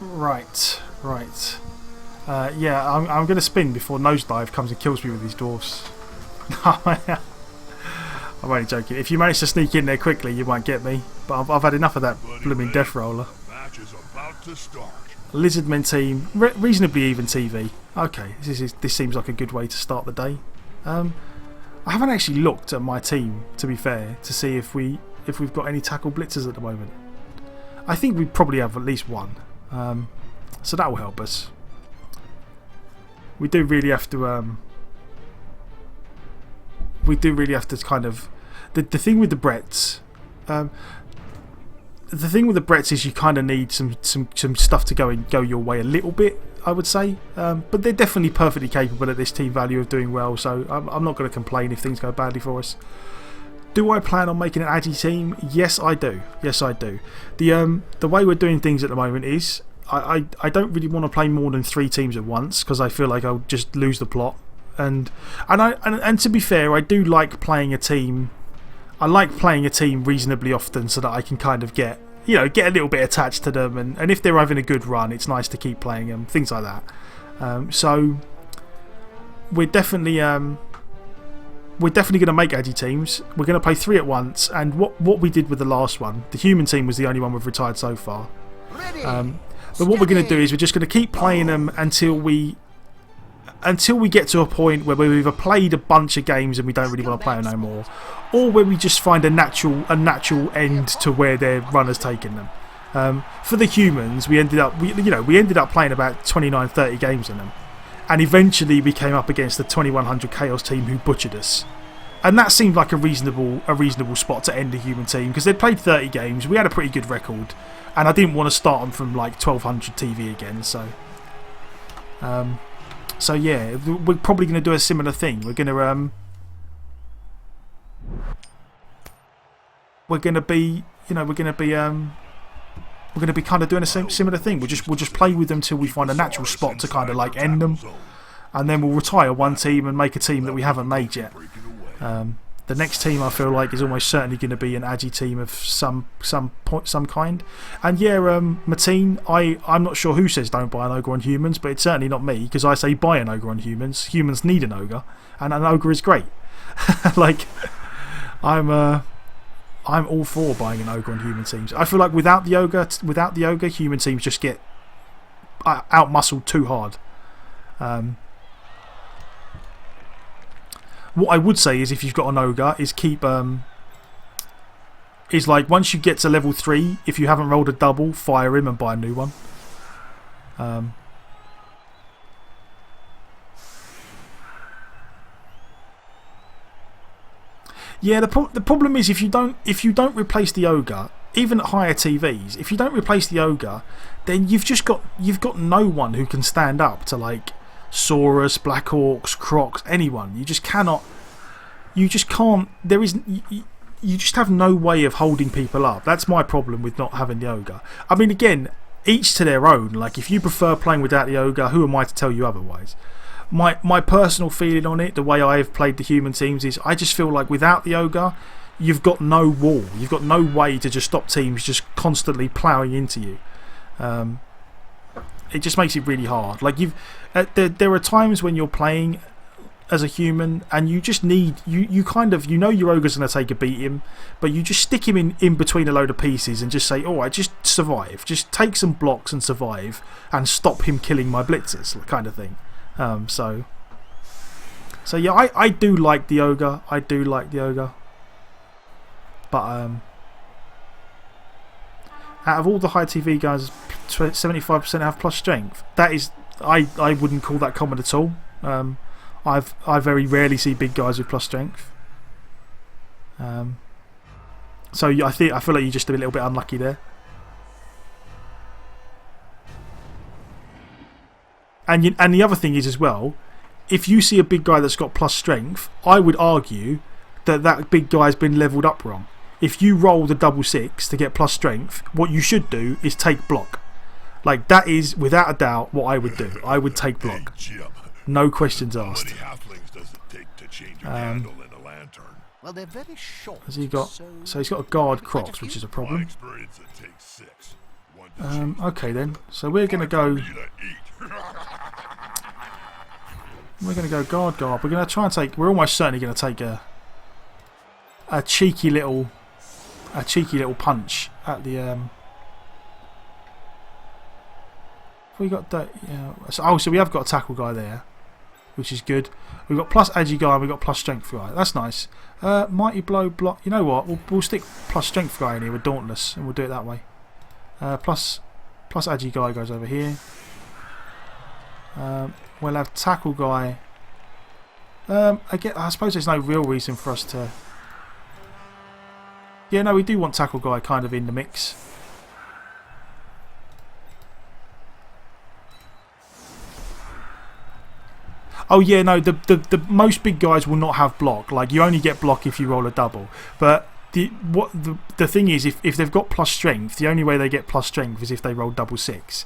Right, right. Yeah, I'm going to spin before Nosedive comes and kills me with these dwarfs. I'm only joking. If you manage to sneak in there quickly, you might get me. But I've had enough of that blooming death roller. Lizardmen team, reasonably even TV. Okay, this seems like a good way to start the day. I haven't actually looked at my team, to be fair, to see if we've got any tackle blitzers at the moment. I think we probably have at least one, so that will help us. We do really have to. We do really have to kind of the thing with the Brets. The thing with the Brets is you kind of need some stuff to go your way a little bit, I would say. But they're definitely perfectly capable at this team value of doing well, so I'm not going to complain if things go badly for us. Do I plan on making an Agi team? Yes, I do. Yes, I do. The way we're doing things at the moment is I don't really want to play more than 3 teams at once because I feel like I'll just lose the plot. And to be fair, I do like playing a team. I like playing a team reasonably often so that I can kind of get a little bit attached to them, and if they're having a good run, it's nice to keep playing them, things like that. So we're definitely going to make Agi teams. We're going to play 3 at once, and what we did with the last one, the human team was the only one we've retired so far. But what we're going to do is we're just going to keep playing them until we get to a point where we've either played a bunch of games and we don't really want to play them no more, or where we just find a natural end to where their run has taken them. For the humans, we ended up playing about 29-30 games in them, and eventually we came up against the 2100 Chaos team who butchered us. And that seemed like a reasonable spot to end the human team because they'd played 30 games. We had a pretty good record, and I didn't want to start them from like 1200 TV again. So yeah, we're probably going to do a similar thing. We're going to be kind of doing a similar thing. We'll just play with them till we find a natural spot to kind of like end them, and then we'll retire one team and make a team that we haven't made yet. The next team I feel like is almost certainly going to be an Agi team of some kind. And yeah, Mateen, I'm not sure who says don't buy an ogre on humans, but it's certainly not me because I say buy an ogre on humans. Humans need an ogre, and an ogre is great. Like I'm all for buying an ogre on human teams. I feel like without the ogre, human teams just get out-muscled too hard. What I would say is if you've got an ogre, is keep is like once you get to level 3, if you haven't rolled a double, fire him and buy a new one. Yeah, the problem is if you don't replace the ogre, even at higher TVs, if you don't replace the ogre, then you've got no one who can stand up to like Saurus, Black Orcs, Crocs, anyone. You just cannot. You just can't. There is. You just have no way of holding people up. That's my problem with not having the ogre. I mean, again, each to their own. Like, if you prefer playing without the ogre, who am I to tell you otherwise? My personal feeling on it, the way I have played the human teams, is I just feel like without the ogre, you've got no wall. You've got no way to just stop teams just constantly ploughing into you. It just makes it really hard. Like there are times when you're playing as a human and you just need you kind of your ogre's going to take a beating, but you just stick him in between a load of pieces and just say, all right, just survive, just take some blocks and survive and stop him killing my blitzers, kind of thing. So yeah, I do like the ogre. But out of all the high TV guys, 75% have plus strength. That is, I wouldn't call that common at all. I very rarely see big guys with plus strength. So I feel like you're just a little bit unlucky there. And the other thing is as well, if you see a big guy that's got plus strength, I would argue that big guy's been levelled up wrong. If you roll the double 6 to get plus strength, what you should do is take block. Like, that is without a doubt what I would do. I would take block. No questions asked. Well, they're very short. Has he got? So he's got a guard Crocs, which is a problem. Okay then. So we're going to go... We're going to go guard. We're going to try and take... We're almost certainly going to take a cheeky little punch at the... We got that. Yeah. So we have got a tackle guy there, which is good. We've got plus agi guy. And we've got plus strength guy. That's nice. Mighty blow block. You know what? We'll stick plus strength guy in here with dauntless, and we'll do it that way. Plus agi guy goes over here. We'll have tackle guy. Again, I suppose there's no real reason for us to... Yeah, no, we do want tackle guy kind of in the mix. Oh yeah, no, the most big guys will not have block. Like, you only get block if you roll a double. But the thing is, if they've got plus strength, the only way they get plus strength is if they roll double six.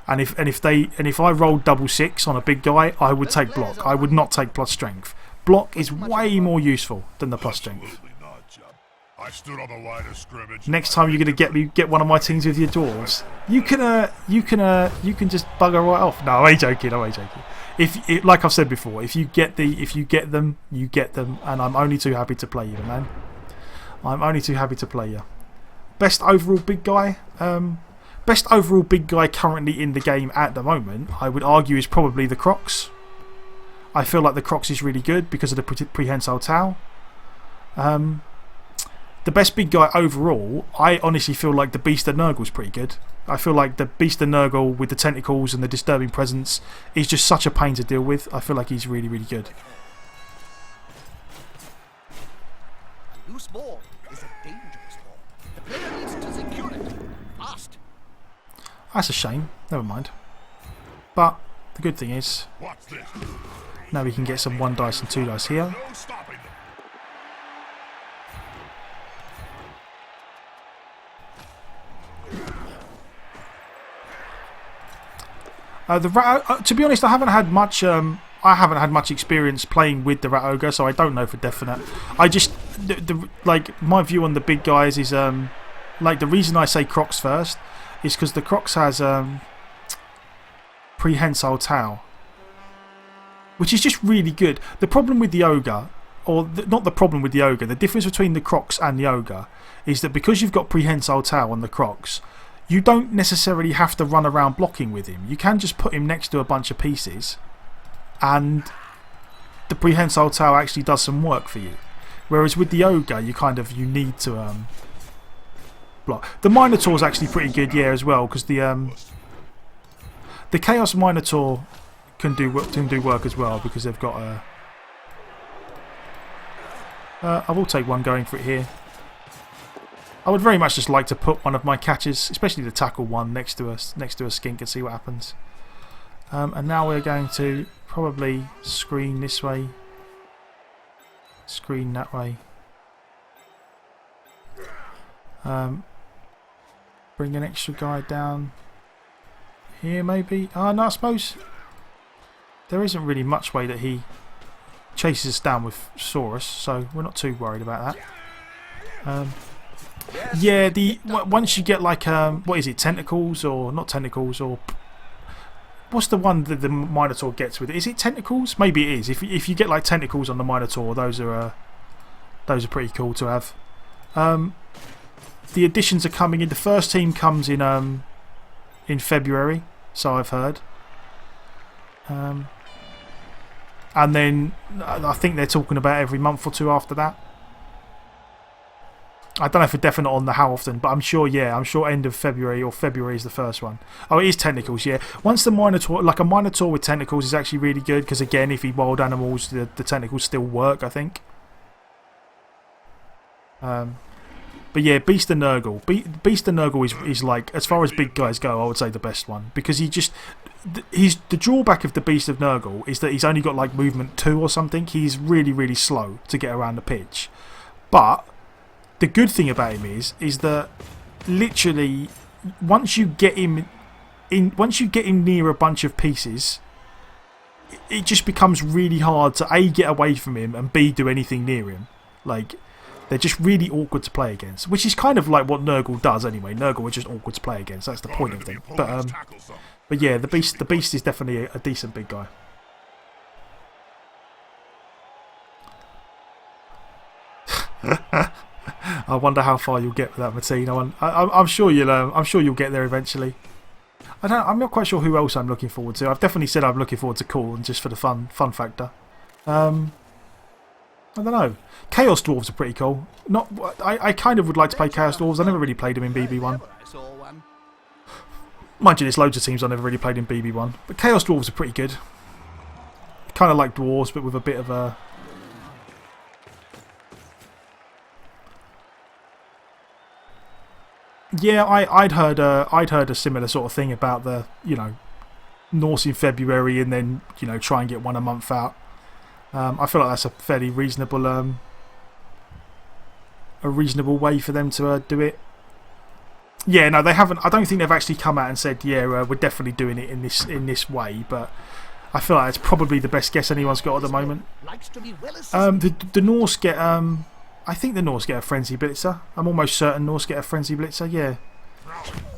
And if I rolled double six on a big guy, I would take block. I would not take plus strength. Block is way more useful than the plus strength. I stood on the line of scrimmage. Next time you're gonna get one of my teams with your dwarves, you can just bugger right off. No, I ain't joking. Like I've said before, if you get them, you get them, and I'm only too happy to play you, man. I'm only too happy to play you. Best overall big guy. Best overall big guy currently in the game at the moment, I would argue, is probably the Crocs. I feel like the Crocs is really good because of the prehensile towel. The best big guy overall, I honestly feel like the Beast of Nurgle is pretty good. I feel like the Beast of Nurgle with the tentacles and the disturbing presence is just such a pain to deal with. I feel like he's really, really good. Loose ball is a dangerous ball. The player needs to secure it fast. That's a shame. Never mind. But the good thing is, now we can get some 1 dice and 2 dice here. The rat, to be honest, I haven't had much experience playing with the rat ogre, so I don't know for definite. I just like my view on the big guys is like the reason I say Crocs first is because the Crocs has prehensile towel, which is just really good. The problem with the ogre, or not the problem with the ogre, the difference between the Crocs and the ogre is that because you've got prehensile towel on the Crocs, you don't necessarily have to run around blocking with him. You can just put him next to a bunch of pieces and the prehensile towel actually does some work for you. Whereas with the ogre, you need to block. The Minotaur is actually pretty good, yeah, as well, because the Chaos Minotaur can do work as well, because they've got a... I will take one going for it here. I would very much just like to put one of my catches, especially the tackle one, next to a skink and see what happens. And now we're going to probably screen this way, screen that way. Bring an extra guy down here maybe. Oh no, I suppose there isn't really much way that he chases us down with Saurus, so we're not too worried about that. Yeah, once you get like what is it, tentacles or not tentacles, or what's the one that the Minotaur gets with it? Is it tentacles? Maybe it is. If you get like tentacles on the Minotaur, those are pretty cool to have. The additions are coming in. The first team comes in February, so I've heard. And then I think they're talking about every month or two after that. I don't know for definite on the how often, but I'm sure, yeah, I'm sure end of February, or February is the first one. Oh, it is tentacles, yeah. Once the Minotaur, like a Minotaur with tentacles is actually really good, because again, if he wild animals, the tentacles still work, I think. But yeah, Beast of Nurgle. Beast of Nurgle is like, as far as big guys go, I would say the best one, because the drawback of the Beast of Nurgle is that he's only got like movement 2 or something. He's really, really slow to get around the pitch. But the good thing about him is that literally once you get him near a bunch of pieces, it just becomes really hard to A, get away from him, and B, do anything near him. Like, They're just really awkward to play against, which is kind of like what Nurgle does anyway. Nurgle are just awkward to play against. That's the point of them. But yeah, the beast is definitely a decent big guy. I wonder how far you'll get with that, Martine. I'm sure you'll get there eventually. I'm not quite sure who else I'm looking forward to. I've definitely said I'm looking forward to Khorne just for the fun factor. I don't know. Chaos Dwarves are pretty cool. I kind of would like to play Chaos Dwarves. I never really played them in BB1. Mind you, there's loads of teams I never really played in BB1. But Chaos Dwarves are pretty good. Kind of like Dwarves, but with a bit of a... Yeah, I'd heard a similar sort of thing about the, Norse in February and then, try and get one a month out. I feel like that's a fairly reasonable way for them to do it. Yeah, no, they haven't. I don't think they've actually come out and said, yeah, we're definitely doing it in this way. But I feel like it's probably the best guess anyone's got at the moment. The Norse get. I think the Norse get a Frenzy Blitzer. I'm almost certain Norse get a Frenzy Blitzer. Yeah.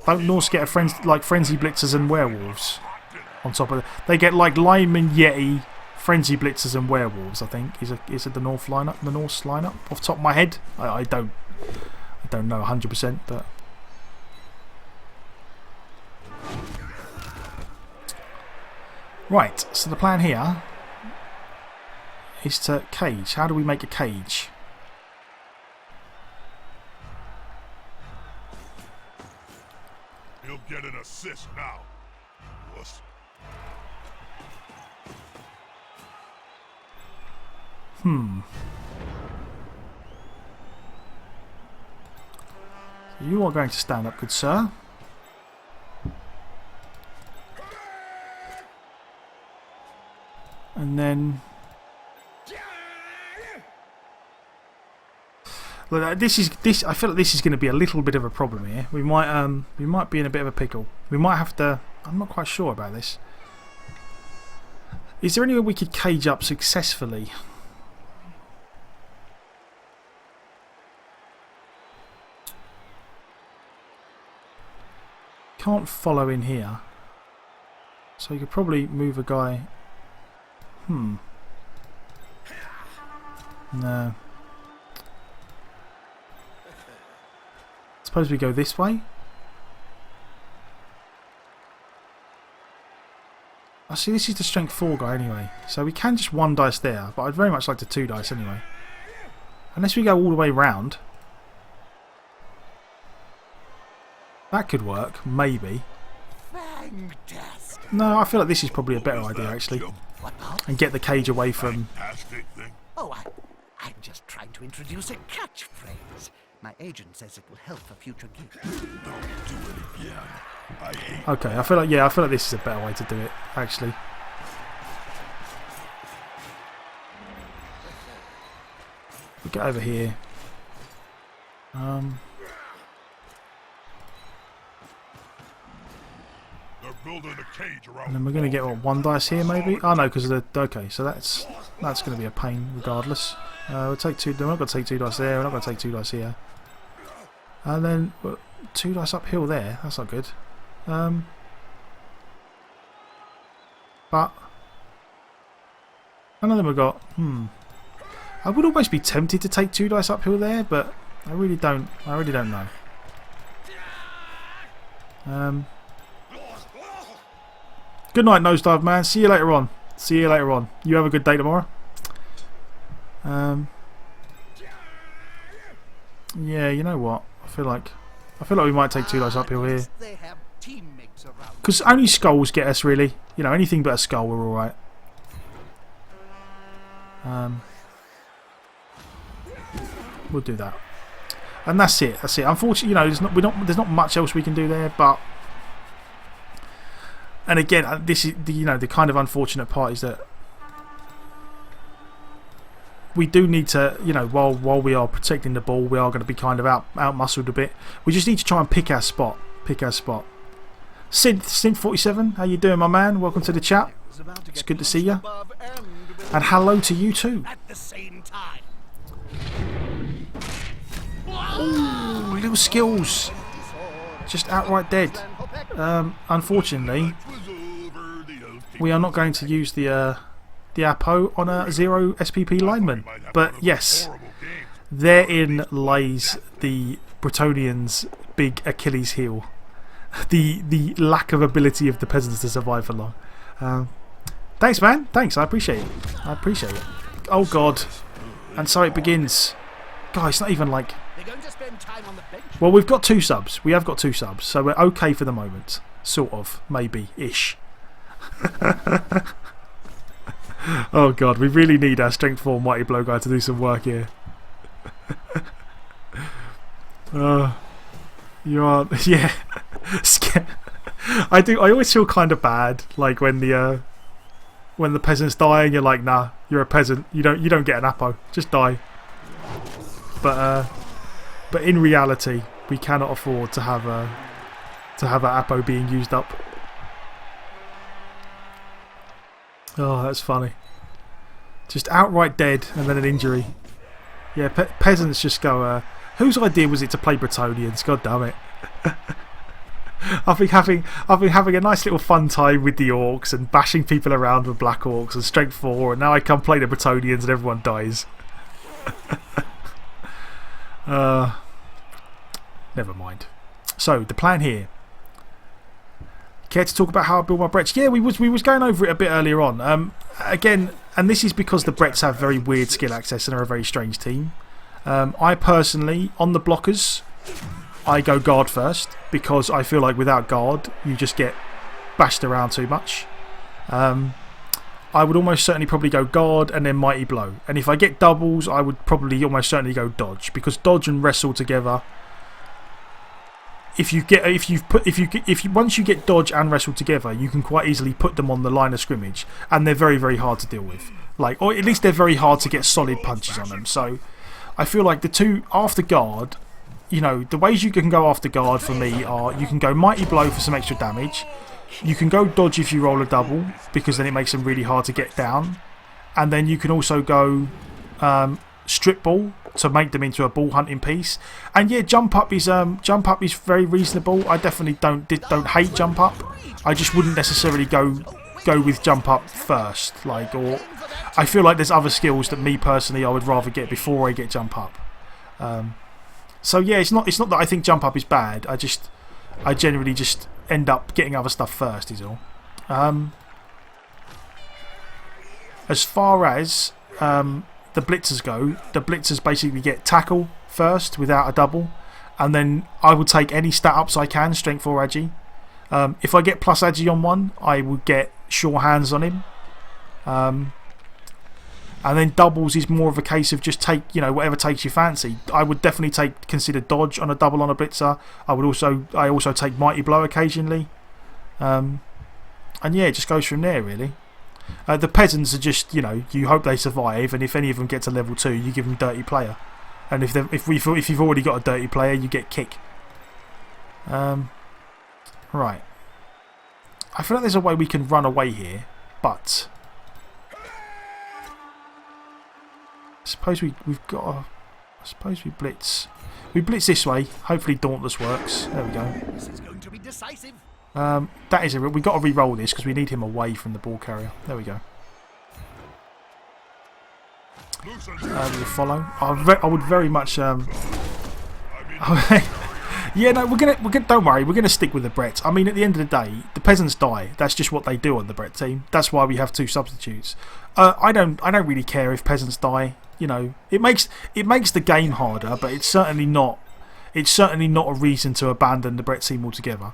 Don't Norse get a Frenzy Blitzers and Werewolves on top of it? They get like Lineman Yeti, Frenzy Blitzers and Werewolves, I think. Is it the Norse lineup? The Norse lineup? Off the top of my head. I don't know 100%, but... Right, so the plan here is to cage. How do we make a cage? He'll get an assist now. Wuss. You are going to stand up, good sir. And then... Look, I feel like this is going to be a little bit of a problem here. We might be in a bit of a pickle. We might have to... I'm not quite sure about this. Is there any way we could cage up successfully? Can't follow in here. So you could probably move a guy... No. Suppose we go this way. I see this is the strength 4 guy anyway. So we can just 1 dice there, but I'd very much like to 2 dice anyway. Unless we go all the way round. That could work, maybe. No, I feel like this is probably a better idea actually. And get the cage away from... Oh, I'm just trying to introduce a catchphrase. My agent says it will help for future gigs. Don't do it again. I hate... Okay, I feel like this is a better way to do it, actually. We get over here. They're building a cage around. And then we're going to get what, 1 dice here, maybe? Oh no, because of the... Okay, so that's going to be a pain, regardless. We'll take 2... We're not going to take 2 dice there. We're not going to take 2 dice here. And then 2 dice uphill there. That's not good. But none of them have got... I would almost be tempted to take 2 dice uphill there, but I really don't know. Good night, Nosedive Man. See you later on. You have a good day tomorrow. Yeah, you know what? I feel like we might take 2 dice uphill here. Because only skulls get us, really. Anything but a skull, we're alright. We'll do that. And that's it. Unfortunately, there's not much else we can do there, but... And again, this is the kind of unfortunate part is that we do need to, while we are protecting the ball, we are going to be kind of out muscled a bit. We just need to try and pick our spot. Synth 47, how you doing, my man? Welcome to the chat. It's good to see you. And hello to you too. At the same time. Ooh, little skills. Just outright dead. Unfortunately, we are not going to use the Apo on a 0 SPP lineman. But yes, therein lies the Bretonnians' big Achilles heel. The lack of ability of the peasants to survive for long. Thanks, man. Thanks. I appreciate it. I appreciate it. Oh, God. And so it begins. God, it's not even like... Well, we've got 2 subs. We have got 2 subs. So we're okay for the moment. Sort of. Maybe-ish. Oh, God. We really need our Strength 4 Mighty Blow guy to do some work here. You are... Yeah. I always feel kind of bad. Like when the peasants die and you're like, nah, you're a peasant. You don't get an Apo. Just die. But in reality, we cannot afford to have a Apo being used up. Oh, that's funny. Just outright dead and then an injury. Yeah, peasants just go. Whose idea was it to play Bretonnians? God damn it! I've been having a nice little fun time with the orcs and bashing people around with black orcs and strength 4, and now I come play the Bretonnians and everyone dies. Never mind. So the plan here. Care to talk about how I build my Brets? Yeah, we was going over it a bit earlier on. Again, and this is because the Brets have very weird skill access and are a very strange team. I personally, on the blockers, I go guard first because I feel like without guard you just get bashed around too much. I would almost certainly probably go guard and then mighty blow, and if I get doubles I would probably almost certainly go dodge, because dodge and wrestle together, once you get dodge and wrestle together, you can quite easily put them on the line of scrimmage, and they're very, very hard to deal with. Like, or at least they're very hard to get solid punches on them. So I feel like the 2 after guard, you know, the ways you can go after guard for me are you can go mighty blow for some extra damage, you can go dodge if you roll a double because then it makes them really hard to get down, and then you can also go strip ball to make them into a ball hunting piece. And yeah, jump up is very reasonable. I definitely don't hate jump up. I just wouldn't necessarily go with jump up first, like, or I feel like there's other skills that me personally I would rather get before I get jump up. So yeah, it's not that I think jump up is bad. I generally just end up getting other stuff first is all. As far as the blitzers go, the blitzers basically get tackle first without a double, and then I would take any stat ups I can, strength 4 agi. If I get plus agi on one, I would get sure hands on him. And then doubles is more of a case of just take, you know, whatever takes your fancy. I would definitely consider dodge on a double on a blitzer. I also take mighty blow occasionally. And yeah, it just goes from there really. The peasants are just, you know, you hope they survive, and if any of them get to level 2, you give them dirty player. And if you've already got a dirty player, you get kick. Right. I feel like there's a way we can run away here, but I suppose we've got a... I suppose we blitz. We blitz this way. Hopefully Dauntless works. There we go. This is going to be decisive. That is we've got to re-roll this because we need him away from the ball carrier. There we go. We'll follow. I would very much. Yeah, no, we're gonna. Don't worry, we're gonna stick with the Brets. I mean, at the end of the day, the peasants die. That's just what they do on the Bret team. That's why we have 2 substitutes. I don't really care if peasants die. You know, it makes the game harder, but it's certainly not. It's certainly not a reason to abandon the Bret team altogether.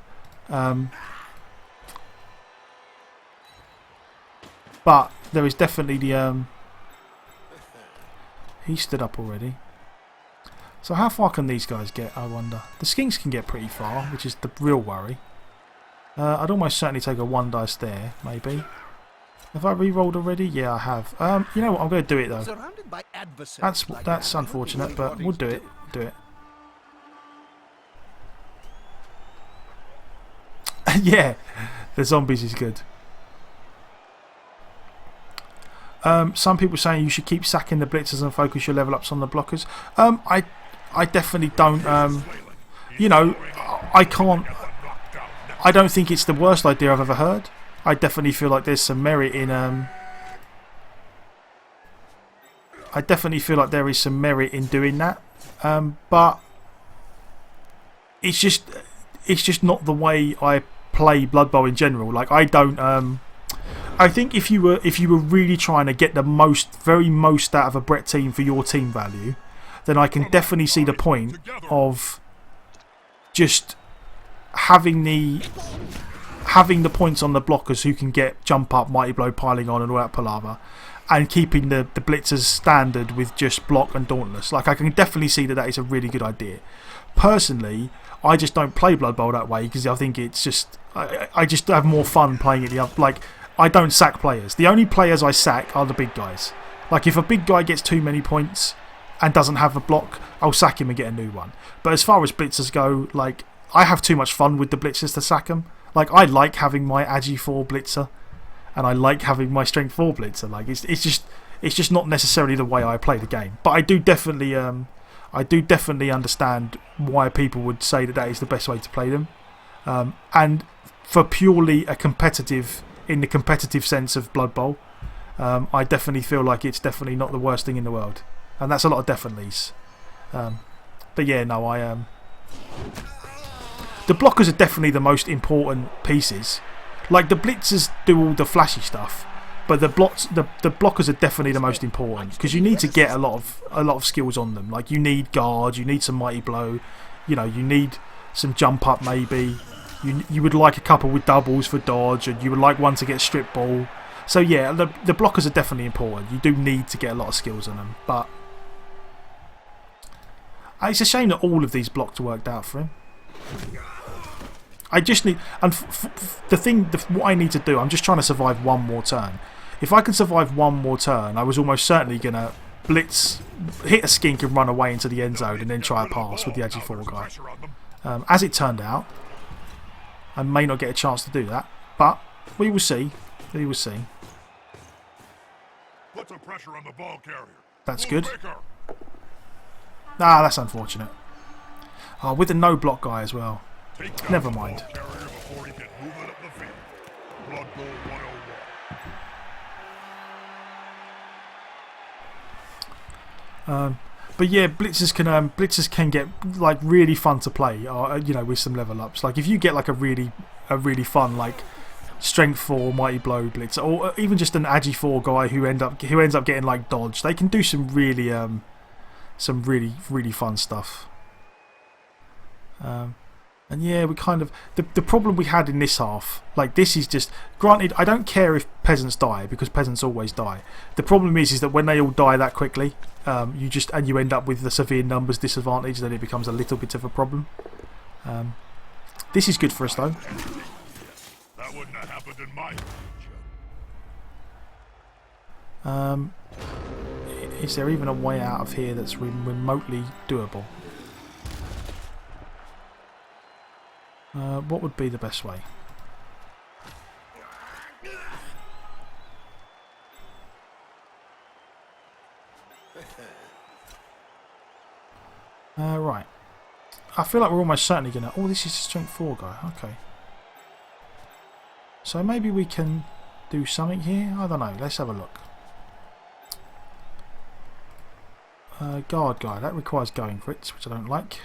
But there is definitely the he stood up already. So how far can these guys get, I wonder? The skinks can get pretty far, which is the real worry. I'd almost certainly take a 1 dice there, maybe. Have I re-rolled already? Yeah, I have. You know what? I'm going to do it though. That's unfortunate, but we'll do it. Do it. Yeah, the zombies is good. Some people saying you should keep sacking the blitzers and focus your level ups on the blockers. I definitely don't. You know, I can't. I don't think it's the worst idea I've ever heard. I definitely feel like there's some merit in. I definitely feel like there is some merit in doing that, but it's just not the way I play Blood Bowl in general. Like I don't. I think if you were really trying to get the very most out of a Brett team for your team value, then I can definitely see the point of just having the points on the blockers who can get jump up, mighty blow, piling on, and all that palaver, and keeping the blitzers standard with just block and dauntless. Like I can definitely see that is a really good idea. Personally, I just don't play Blood Bowl that way because I think it's just I just have more fun playing it the other. Like I don't sack players. The only players I sack are the big guys. Like if a big guy gets too many points and doesn't have a block, I'll sack him and get a new one. But as far as blitzers go, like I have too much fun with the blitzers to sack them. Like I like having my Agi 4 blitzer, and I like having my Strength 4 blitzer. Like it's just not necessarily the way I play the game. But I do definitely understand why people would say that is the best way to play them. And for purely in the competitive sense of Blood Bowl, I definitely feel like it's definitely not the worst thing in the world. And that's a lot of definitelys. But yeah, no, the blockers are definitely the most important pieces. Like the blitzers do all the flashy stuff, but the blockers are definitely the most important because you need to get a lot of skills on them. Like you need guard, you need some mighty blow, you need some jump up maybe. You would like a couple with doubles for dodge, and you would like one to get strip ball. So yeah, the blockers are definitely important. You do need to get a lot of skills on them, but it's a shame that all of these blocks worked out for him. I just need, and what I need to do, I'm just trying to survive one more turn. If I can survive one more turn, I was almost certainly going to blitz, hit a skink and run away into the end zone and then try a pass with the Agi 4 guy. As it turned out, I may not get a chance to do that, but we will see. We will see. Put some pressure on the ball carrier. That's good. Ah, that's unfortunate. Oh, with the no block guy as well. Never mind. But yeah, blitzers can get like really fun to play, with some level ups. Like if you get like a really fun like Strength 4 mighty blow blitzer, or even just an Agi 4 guy who ends up getting like dodge, they can do some really fun stuff. And yeah, we kind of the problem we had in this half, like this is just, granted I don't care if peasants die because peasants always die. The problem is that when they all die that quickly, you end up with the severe numbers disadvantage, then it becomes a little bit of a problem. This is good for us though. That wouldn't have happened in my Is there even a way out of here that's remotely doable? What would be the best way? Right. I feel like we're almost certainly going to... Oh, this is a Strength 4 guy. Okay. So maybe we can do something here? I don't know. Let's have a look. Guard guy. That requires going for it, which I don't like.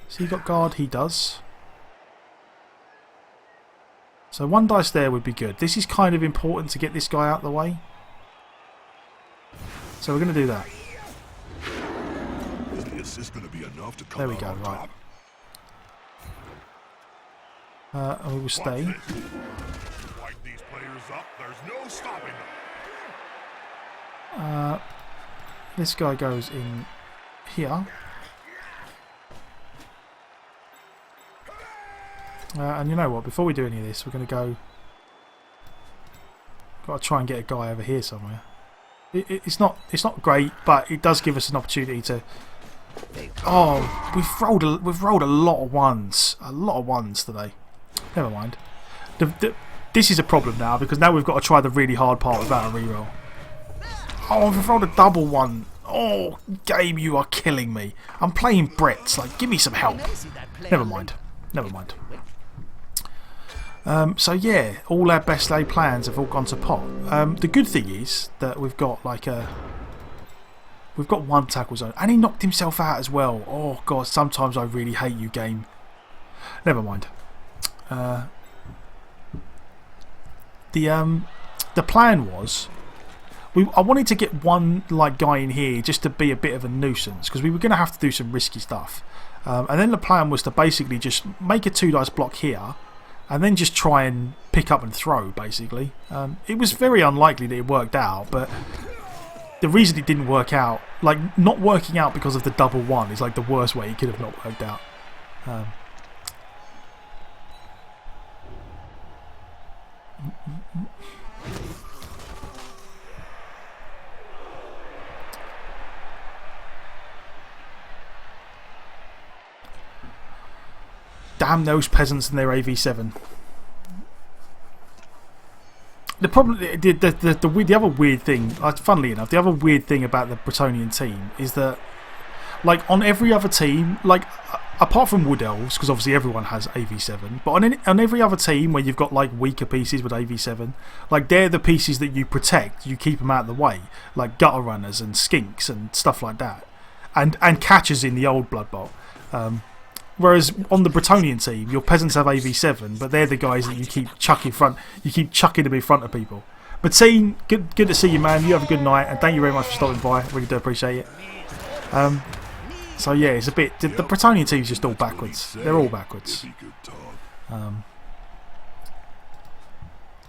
So he got guard, he does. So one dice there would be good. This is kind of important to get this guy out of the way. So we're going to do that. Is the assist going to be enough to come there we go, right. And we will stay. Wipe these players up. There's no stopping them. This guy goes in here. And you know what? Before we do any of this, we're going to go... Got to try and get a guy over here somewhere. It's not great, but it does give us an opportunity to... Oh, we've rolled a lot of ones. A lot of ones today. Never mind. This is a problem now, because now we've got to try the really hard part without a reroll. Oh, we've rolled a double one. Oh, game, you are killing me. I'm playing Brits. Like, give me some help. Never mind. Never mind. So yeah, all our best laid plans have all gone to pot. The good thing is that we've got like we've got one tackle zone, and he knocked himself out as well. Oh god, sometimes I really hate you, game. Never mind. The plan was I wanted to get one like guy in here just to be a bit of a nuisance because we were going to have to do some risky stuff. And then the plan was to basically just make a 2 dice block here and then just try and pick up and throw, basically. It was very unlikely that it worked out, but the reason it didn't work out, like not working out because of the double 1 is like the worst way it could have not worked out. Damn those peasants and their AV7. The problem, the other weird thing, funnily enough, the other weird thing about the Bretonnian team is that, like, on every other team, like, apart from Wood Elves, because obviously everyone has AV7, but on every other team where you've got, like, weaker pieces with AV7, like, they're the pieces that you protect, you keep them out of the way, like gutter runners and skinks and stuff like that, and catchers in the old Blood Bowl. Whereas on the Bretonnian team, your peasants have AV7, but they're the guys that you keep chucking them in front of people. But team, good to see you, man. You have a good night, and thank you very much for stopping by. Really do appreciate it. So yeah, it's a bit. The Bretonnian team's just all backwards. They're all backwards.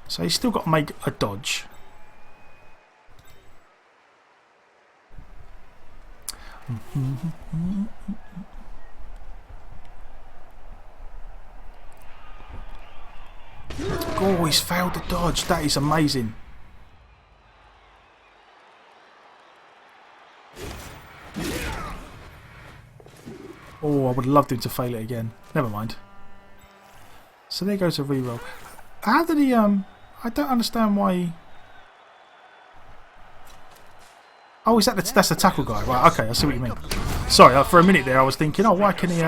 So he's still got to make a dodge. Oh, he's failed the dodge. That is amazing. Oh, I would have loved him to fail it again. Never mind. So there goes a reroll. How did he, I don't understand why he... Oh, is that that's the tackle guy? Right, okay, I see what you mean. Sorry, for a minute there I was thinking, oh, why can he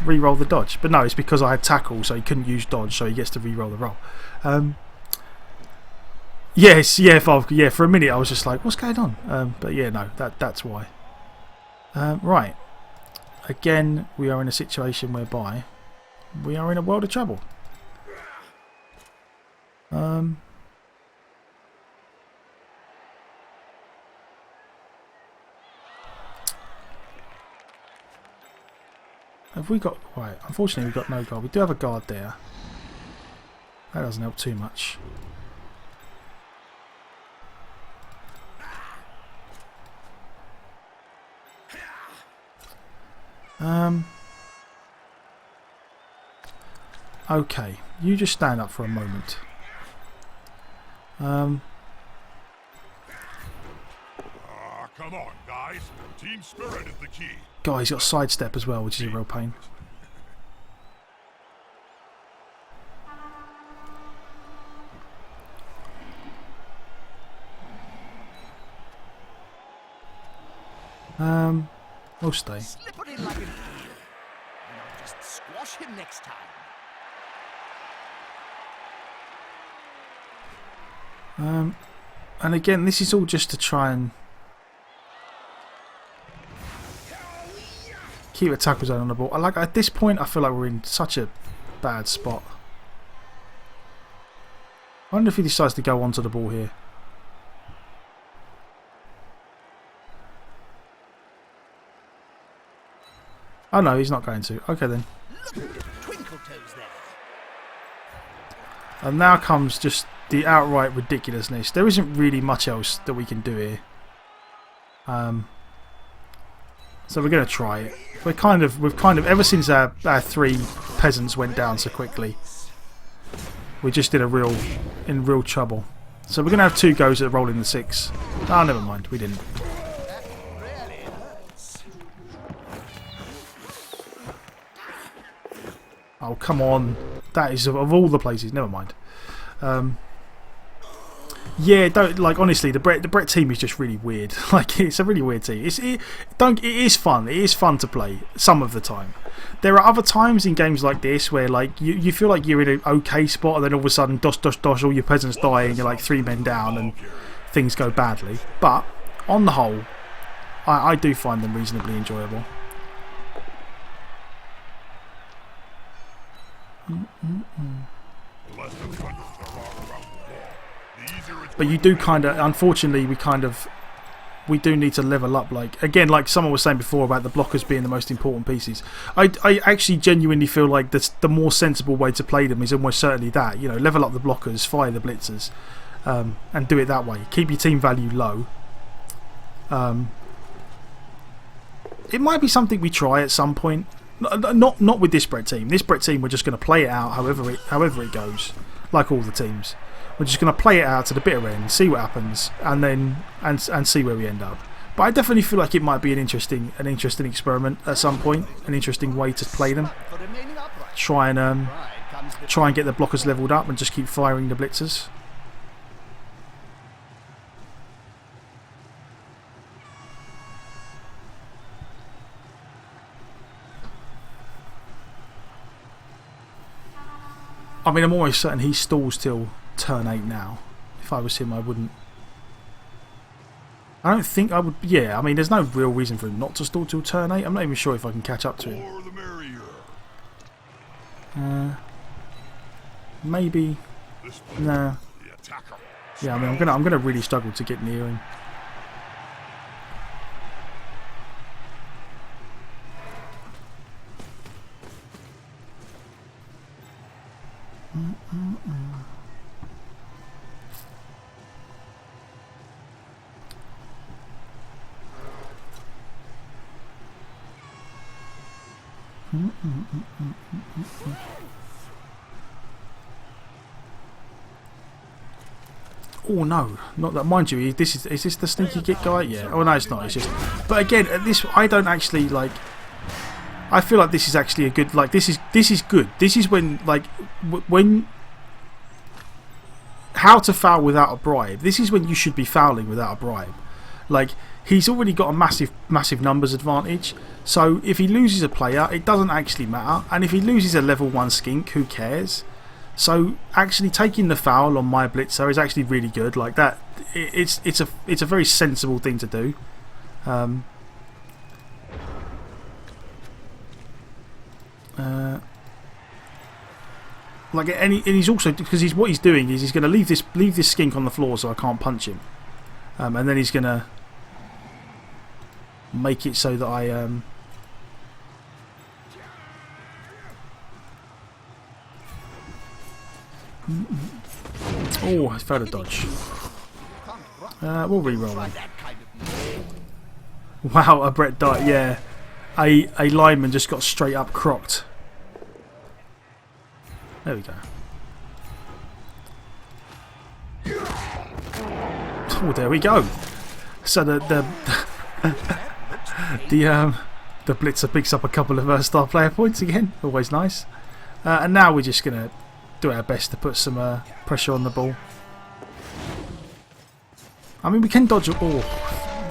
re-roll the dodge? But no, it's because I had tackle, so he couldn't use dodge, so he gets to re-roll the roll. Yes, yeah, for a minute I was just like, what's going on? But yeah, no, that's why. Right. Again, we are in a situation whereby we are in a world of trouble. Have we got... Right, unfortunately we've got no guard. We do have a guard there. That doesn't help too much. Okay, you just stand up for a moment. Come on, guys. Team spirit is the key. God, he's got sidestep as well, which is a real pain. We'll stay. Slippery like an eel. And I'll just squash him next time. And again, this is all just to try and keep a tackle zone on the ball. Like, at this point, I feel like we're in such a bad spot. I wonder if he decides to go onto the ball here. Oh no, he's not going to. Okay then. And now comes just the outright ridiculousness. There isn't really much else that we can do here. So we're going to try it. We've kind of ever since our 3 peasants went down so quickly, we just in real trouble. So we're going to have 2 goes at rolling the 6. Oh, never mind, we didn't. Oh, come on. That is of all the places. Never mind. Yeah, don't like honestly. The Brett team is just really weird. Like it's a really weird team. It is fun. It is fun to play some of the time. There are other times in games like this where like you feel like you're in an okay spot and then all of a sudden dosh dosh dosh all your peasants die and you're like 3 men down and things go badly. But on the whole, I do find them reasonably enjoyable. But you do kind of, unfortunately, we do need to level up. Like again, like someone was saying before about the blockers being the most important pieces. I actually genuinely feel like the more sensible way to play them is almost certainly that. You know, level up the blockers, fire the blitzers, and do it that way. Keep your team value low. It might be something we try at some point. Not with this Brett team. This Brett team, we're just going to play it out however it goes, like all the teams. We're just going to play it out to the bitter end, see what happens, and then and see where we end up. But I definitely feel like it might be an interesting experiment at some point, an interesting way to play them. Try and get the blockers leveled up and just keep firing the blitzers. I mean, I'm almost certain he stalls till turn 8 now. If I was him, I wouldn't. I don't think I would. Yeah, I mean, there's no real reason for him not to stall till turn 8. I'm not even sure if I can catch up to him. Maybe. Nah. Yeah, I mean, I'm gonna really struggle to get near him. Oh no, not that. Mind you, is this the sneaky git guy? Yeah. Oh no, it's not. It's just. But again, I don't actually like. I feel like this is actually a good. Like this is good. This is when when. How to foul without a bribe. This is when you should be fouling without a bribe. Like he's already got a massive numbers advantage. So if he loses a player, it doesn't actually matter. And if he loses a level 1 skink, who cares? So actually taking the foul on my blitzer is actually really good. Like that, it's a very sensible thing to do. Like and he's also because what he's doing is he's going to leave this skink on the floor so I can't punch him, and then he's going to make it so that I Oh, I failed a dodge. We'll re-roll him. Wow, a Brett dart, yeah. A lineman just got straight up crocked. There we go. Oh, there we go. So the blitzer picks up a couple of star player points again. Always nice. And now we're just gonna do our best to put some pressure on the ball. I mean, we can dodge it. Oh,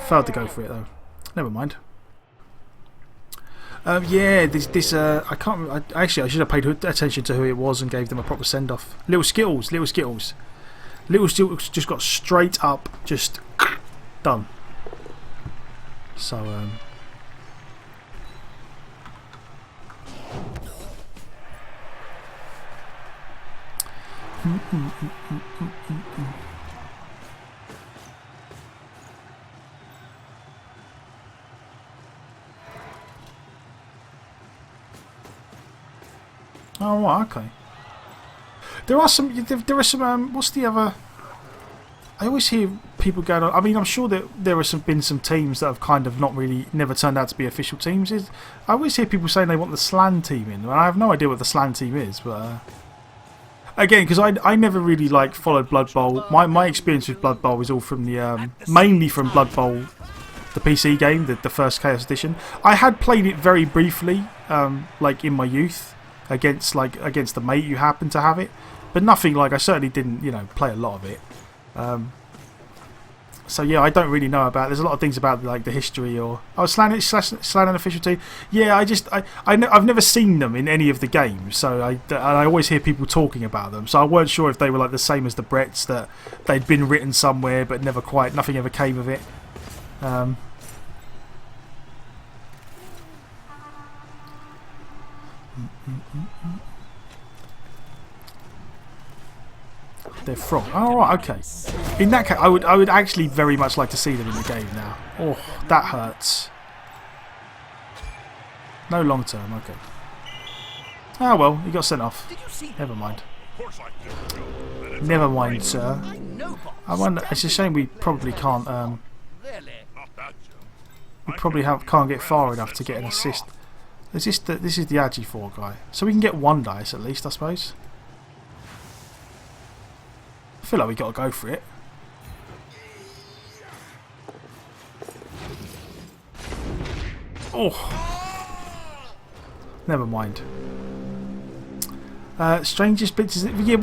failed to go for it though. Never mind. Yeah, this I can't. Actually, I should have paid attention to who it was and gave them a proper send off. Little Skittles just got straight up, just done. So oh, right, okay. There are some. What's the other? I always hear people going on. I mean, I'm sure that there have been some teams that have kind of never turned out to be official teams. I always hear people saying they want the Slan team in. I have no idea what the Slan team is, but again, because I never really followed Blood Bowl. My experience with Blood Bowl is all from the mainly from Blood Bowl, the PC game, the first Chaos Edition. I had played it very briefly, in my youth. Against a mate who happened to have it, but nothing I certainly didn't play a lot of it. So yeah, I don't really know about. There's a lot of things about like the history or Slan an official team. Yeah, I've never seen them in any of the games, so I always hear people talking about them. So I weren't sure if they were like the same as the Brets, that they'd been written somewhere but nothing ever came of it. They're from. Oh, right, okay. In that case, I would actually very much like to see them in the game now. Oh, that hurts. No long term, okay. Ah well, he got sent off. Never mind. Never mind, sir. I wonder. It's a shame we probably can't. We probably can't get far enough to get an assist. This is the Agi4 guy, so we can get one dice at least, I suppose. I feel like we got to go for it. Oh, never mind. Strangest bits, is it? Yeah.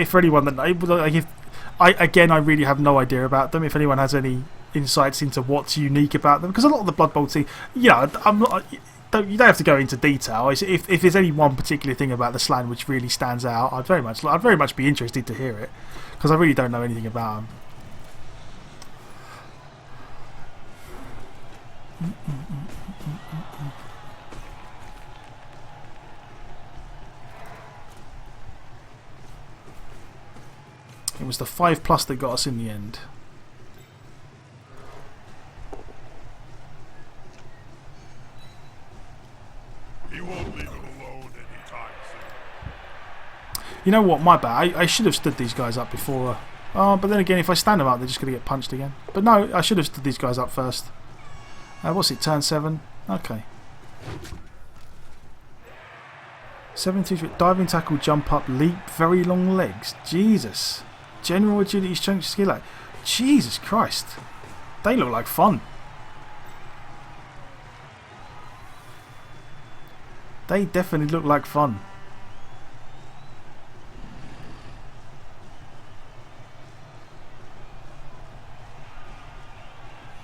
For anyone that I really have no idea about them. If anyone has any insights into what's unique about them, because a lot of the Blood Bowl team, yeah, I'm not. You don't have to go into detail. If there's any one particular thing about the Slan which really stands out, I'd very much be interested to hear it, because I really don't know anything about them. It was the 5+ that got us in the end. He won't leave him alone anytime soon. You know what? My bad. I should have stood these guys up before. But then again, if I stand them up, they're just going to get punched again. But no, I should have stood these guys up first. What's it? Turn 7. Okay. 7-2 diving tackle, jump up, leap, very long legs. Jesus. General agility, strength, skill. Jesus Christ. They look like fun. They definitely look like fun.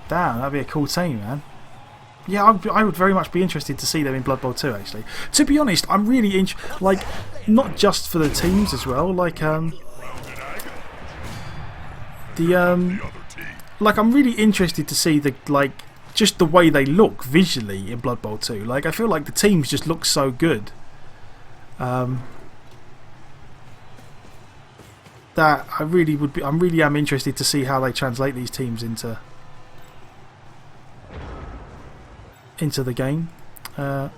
Damn, that'd be a cool team, man. Yeah, I would very much be interested to see them in Blood Bowl 2, actually. To be honest, I'm really like, not just for the teams as well, like like I'm really interested to see just the way they look visually in Blood Bowl 2. Like, I feel like the teams just look so good. That I really am interested to see how they translate these teams into the game. Oh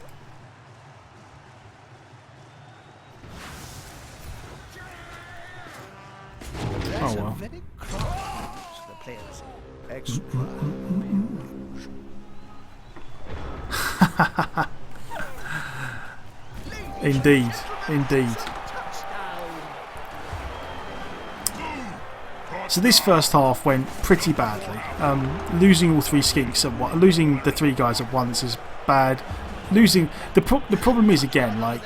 well. Indeed, indeed. So this first half went pretty badly. Losing all 3 skinks losing the 3 guys at once is bad. Losing the problem is, again, like,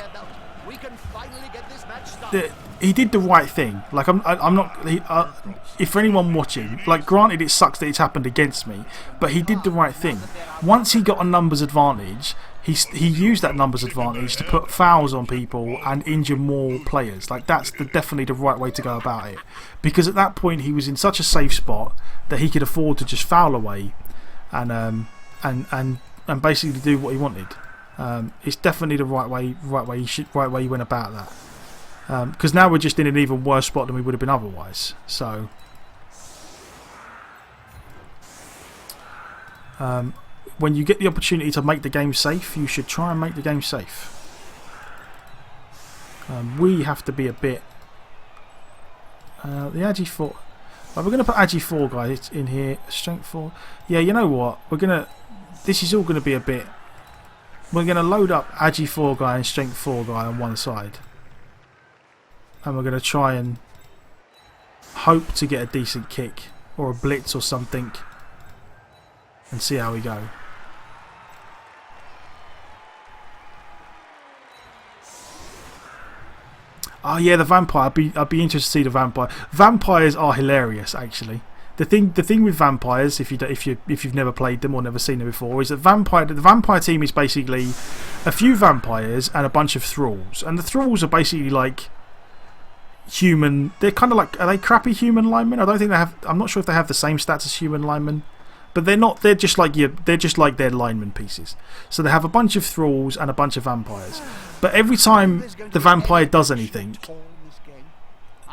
he did the right thing. Like, I'm not. If for anyone watching, like, granted it sucks that it's happened against me, but he did the right thing. Once he got a numbers advantage, he used that numbers advantage to put fouls on people and injure more players. Like, that's definitely the right way to go about it, because at that point he was in such a safe spot that he could afford to just foul away and basically do what he wanted. It's definitely the right way he went about that. Because now we're just in an even worse spot than we would have been otherwise. So, when you get the opportunity to make the game safe, you should try and make the game safe. We have to be a bit. The Agi4. Right, we're going to put Agi4 guys in here. Strength 4. Yeah, you know what? This is all going to be a bit. We're going to load up Agi4 guy and Strength 4 guy on one side. And we're going to try and hope to get a decent kick or a blitz or something and see how we go. Oh yeah, the vampire. I'd be interested to see the vampire. Vampires are hilarious, actually. The thing with vampires, if you've never played them or never seen them before, is that the vampire team is basically a few vampires and a bunch of thralls, and the thralls are basically like human. They're kind of like, are they crappy human linemen? I don't think they have. I'm not sure if they have the same stats as human linemen, but they're not. They're just like their lineman pieces. So they have a bunch of thralls and a bunch of vampires. But every time the vampire does anything,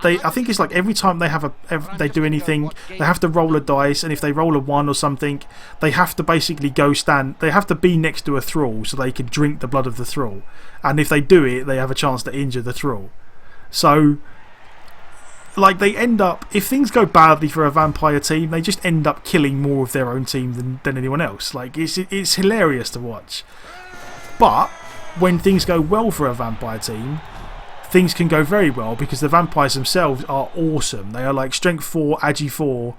I think it's like every time they do anything, they have to roll a dice, and if they roll a 1 or something, they have to basically they have to be next to a thrall so they can drink the blood of the thrall. And if they do it, they have a chance to injure the thrall. So, like, they end up, if things go badly for a vampire team, they just end up killing more of their own team than anyone else. Like, it's hilarious to watch. But when things go well for a vampire team, things can go very well because the vampires themselves are awesome. They are like strength 4, agi 4,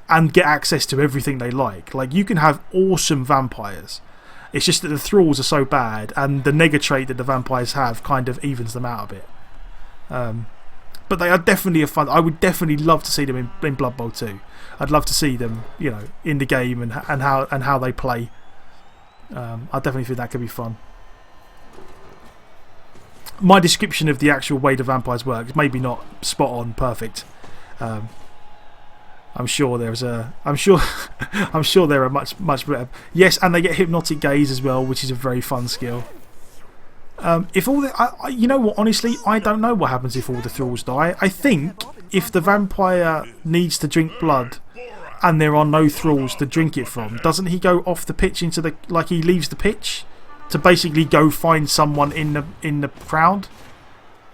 and get access to everything they like. Like, you can have awesome vampires. It's just that the thralls are so bad, and the nega trait that the vampires have kind of evens them out a bit. But they are definitely a fun. I would definitely love to see them in Blood Bowl 2. I'd love to see them, you know, in the game and how they play. I definitely think that could be fun. My description of the actual way the vampires work is maybe not spot on, perfect. I'm sure there are much better. Yes, and they get hypnotic gaze as well, which is a very fun skill. If all you know what? Honestly, I don't know what happens if all the thralls die. I think if the vampire needs to drink blood and there are no thralls to drink it from, doesn't he go off the pitch into the he leaves the pitch to basically go find someone in the crowd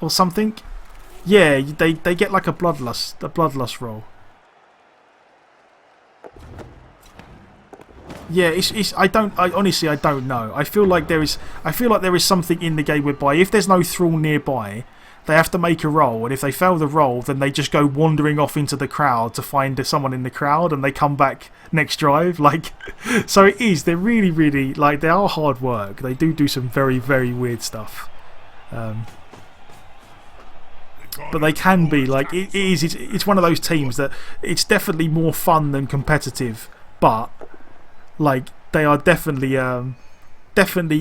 or something? Yeah, they get like a bloodlust roll. Yeah, I honestly don't know. I feel like there is something in the game whereby if there's no thrall nearby, they have to make a roll, and if they fail the roll, then they just go wandering off into the crowd to find someone in the crowd, and they come back next drive. Like, so it is. They're really, really like they are hard work. They do some very, very weird stuff. But they can be like it's one of those teams that it's definitely more fun than competitive, but like they are definitely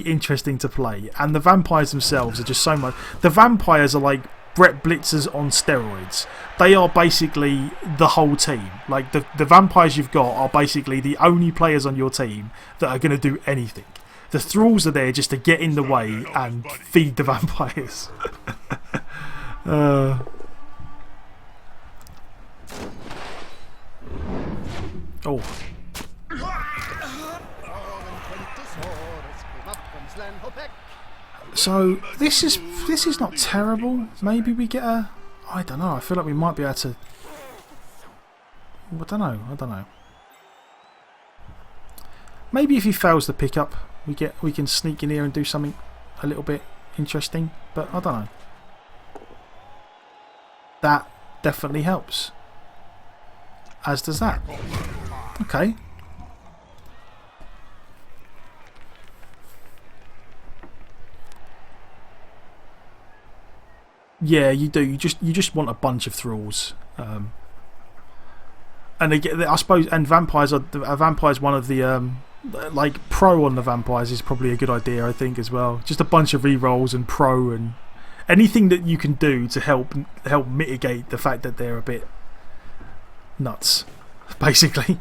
interesting to play, and the vampires themselves are just so much. The vampires are like Brett Blitzers on steroids. They are basically the whole team. Like the vampires you've got are basically the only players on your team that are going to do anything. The thralls are there just to get in the way and feed the vampires. Oh. So this is not terrible. Maybe we get a. I don't know. I feel like we might be able to. I don't know. Maybe if he fails the pickup, we can sneak in here and do something a little bit interesting. But I don't know. That definitely helps. As does that. Okay. Yeah, you do. You just want a bunch of thralls, and they get. I suppose. And vampires are vampires. One of the like pro on the vampires is probably a good idea. I think as well. Just a bunch of rerolls and pro and anything that you can do to help mitigate the fact that they're a bit nuts, basically.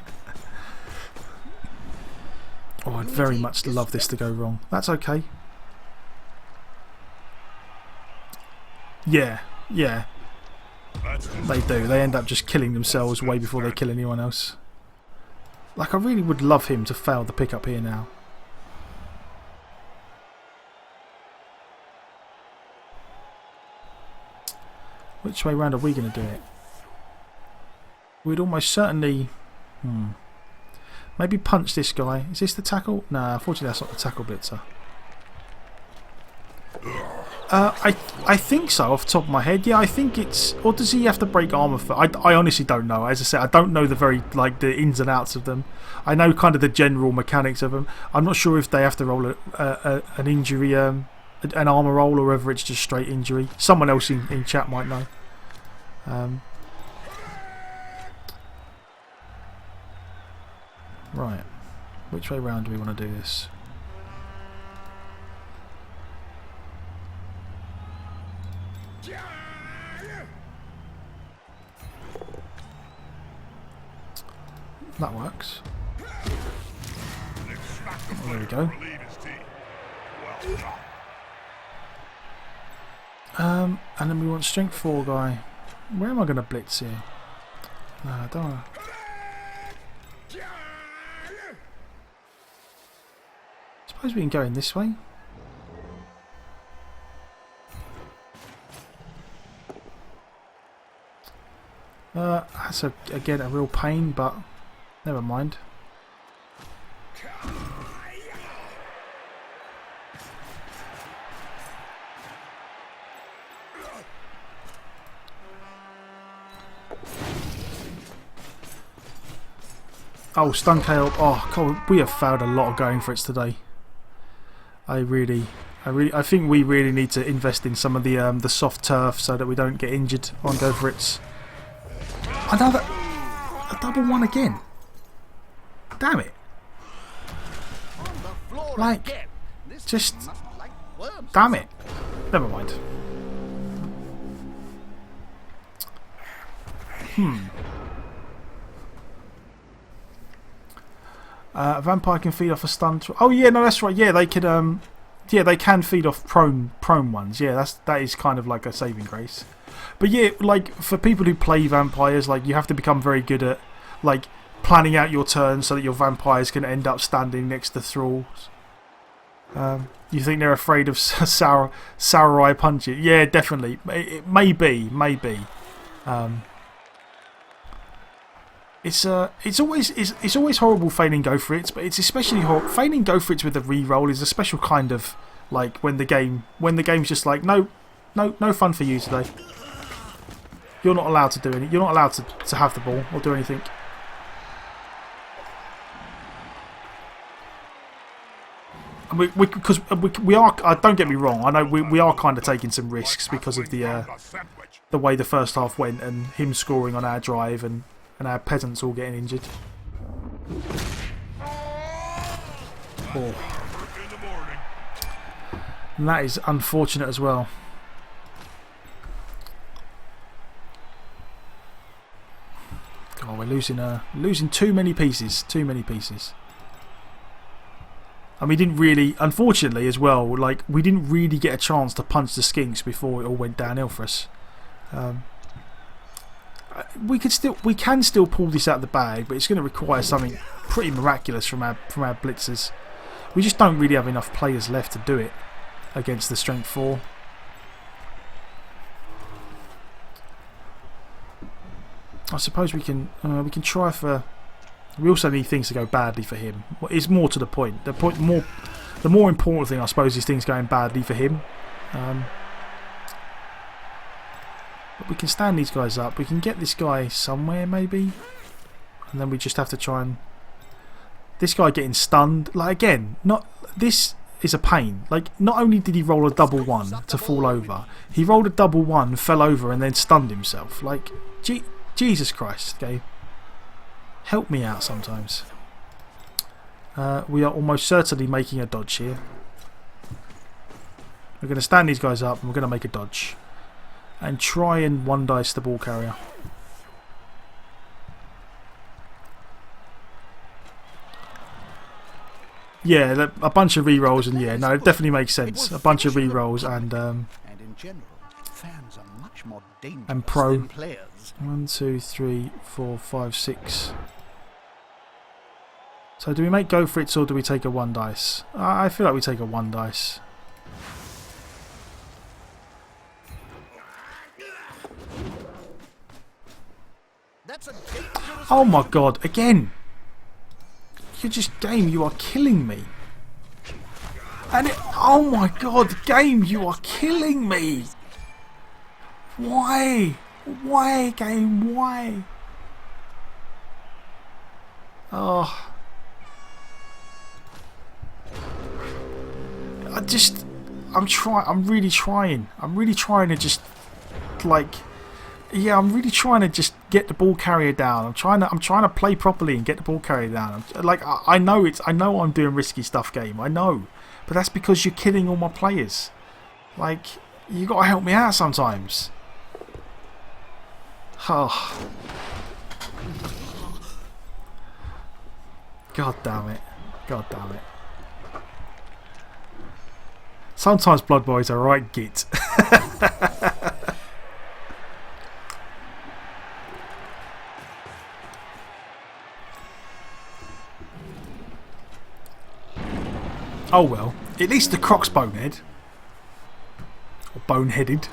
Oh, I'd very much love this to go wrong. That's okay. Yeah. They do. They end up just killing themselves way before they kill anyone else. Like, I really would love him to fail the pickup here now. Which way round are we going to do it? We'd almost certainly... Maybe punch this guy. Is this the tackle? Nah, unfortunately that's not the tackle blitzer. I think so, off the top of my head. Yeah, I think it's... Or does he have to break armour for... I honestly don't know. As I said, I don't know the ins and outs of them. I know kind of the general mechanics of them. I'm not sure if they have to roll an injury an armor roll or whether it's just straight injury. Someone else in chat might know. Right, which way round do we want to do this? That works. Oh, there we go. And then we want strength 4 guy. Where am I going to blitz here? No, I don't want to. Suppose we can go in this way. That's again a real pain, but never mind. Oh, stun KO. Oh, God, we have failed a lot of going for it today. I think we really need to invest in some of the soft turf so that we don't get injured on go for it. Another a double one again. Damn it! Like, just damn it. Never mind. A vampire can feed off a stun. Oh yeah, no, that's right. Yeah, they could. Yeah, they can feed off prone ones. Yeah, that is kind of like a saving grace. But yeah, like for people who play vampires, like you have to become very good at like planning out your turn so that your vampires can end up standing next to thralls. You think they're afraid of samurai punches? Yeah, definitely. It may be. It's always horrible failing go for it, but it's especially horrible failing go for it with a reroll is a special kind of like when the game's just like no fun for you today. You're not allowed to do anything. You're not allowed to have the ball or do anything. Because we are. Don't get me wrong. I know we are kind of taking some risks because of the way the first half went and him scoring on our drive and our peasants all getting injured. Oh. And that is unfortunate as well. God, we're losing too many pieces. Too many pieces. And we didn't really, unfortunately as well, like we didn't really get a chance to punch the skinks before it all went downhill for us. We can still pull this out of the bag, but it's going to require something pretty miraculous from our blitzers. We just don't really have enough players left to do it against the strength 4. I suppose we can try for. We also need things to go badly for him. It's more to the point. The more important thing, I suppose, is things going badly for him. But we can stand these guys up. We can get this guy somewhere, maybe. And then we just have to try and... This guy getting stunned. Like, again, this is a pain. Like, not only did he roll a double 1 to fall over, he rolled a double 1, fell over, and then stunned himself. Like, Jesus Christ, okay? Help me out sometimes. We are almost certainly making a dodge here. We're going to stand these guys up and we're going to make a dodge. And try and one dice the ball carrier. Yeah, a bunch of rerolls and yeah, no, it definitely makes sense. A bunch of rerolls and in general, fans are much more dangerous and pro. than players. 1, 2, 3, 4, 5, 6. So do we make go for it or do we take a 1 dice? I feel like we take a 1 dice. Oh my god, again! You're just, game, you are killing me. And oh my god, game, you are killing me! Why? Why, game, why? I'm really trying. I'm really trying to just like. Yeah, I'm really trying to just get the ball carrier down. I'm trying to play properly and get the ball carrier down. I know I'm doing risky stuff, game. I know, but that's because you're killing all my players. Like, you got to help me out sometimes. Oh. God damn it. God damn it. Sometimes Blood Boys are right git. Oh well, at least the Croc's bonehead. Or boneheaded.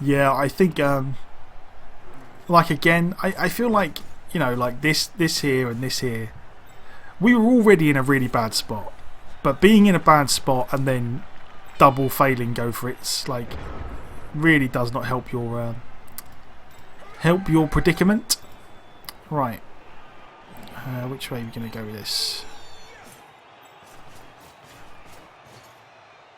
Yeah, I think, like again, I feel like, you know, like this here and this here, we were already in a really bad spot. But being in a bad spot and then double failing go for it's like, really does not help your predicament. Right. Which way are we going to go with this?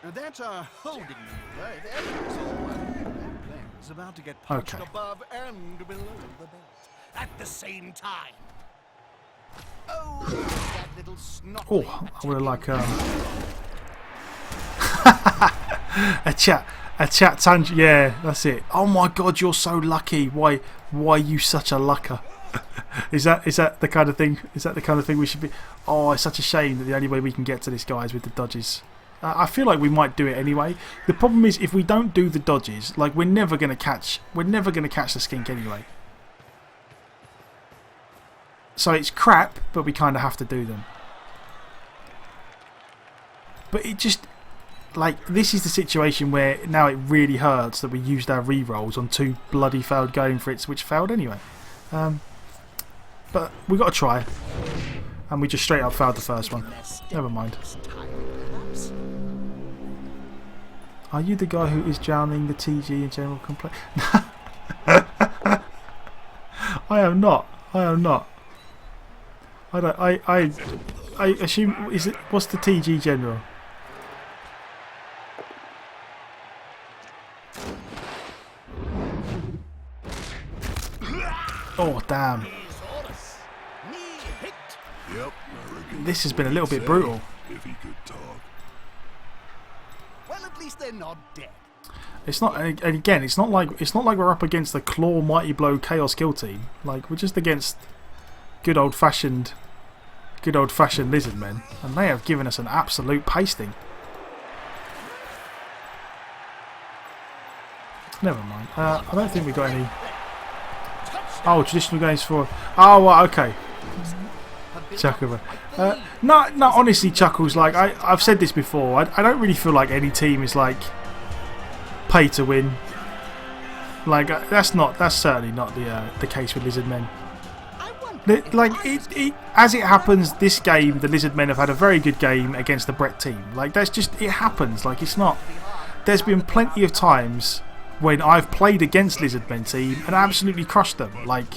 Now that's our holding maneuver. If everything's all right, that plane's about to get punched above and below the belt at the same time. Oh, that little snot. Oh, I would have like a chat tangent. Yeah, that's it. Oh my God, you're so lucky. Why are you such a lucker? Is that the kind of thing? Is that the kind of thing we should be? Oh, it's such a shame that the only way we can get to this guy is with the dodges. I feel like we might do it anyway. The problem is if we don't do the dodges, like we're never gonna catch the skink anyway. So it's crap, but we kind of have to do them. But it just, like, this is the situation where now it really hurts that we used our re-rolls on 2 bloody failed going for it, which failed anyway. But we got to try. And we just straight up failed the first one. Never mind. Are you the guy who is drowning the TG in general complaint? I am not. I am not. I assume, what's the TG general? Oh damn. Yep, this has been a little bit brutal. If he could talk. Well, at least they're not dead. It's not, and again, it's not like we're up against the Claw Mighty Blow Chaos Kill team. Like, we're just against good old fashioned lizard men, and they have given us an absolute pasting. Never mind. I don't think we got any. Oh, traditional games for. Oh, well, okay. Chuckle. No, honestly, Chuckles. Like I've said this before. I don't really feel like any team is like pay to win. Like that's certainly not the case with Lizard Men. Like as it happens, this game the Lizard Men have had a very good game against the Brett team. Like that's just it happens. Like it's not. There's been plenty of times when I've played against Lizard Men team and absolutely crushed them. Like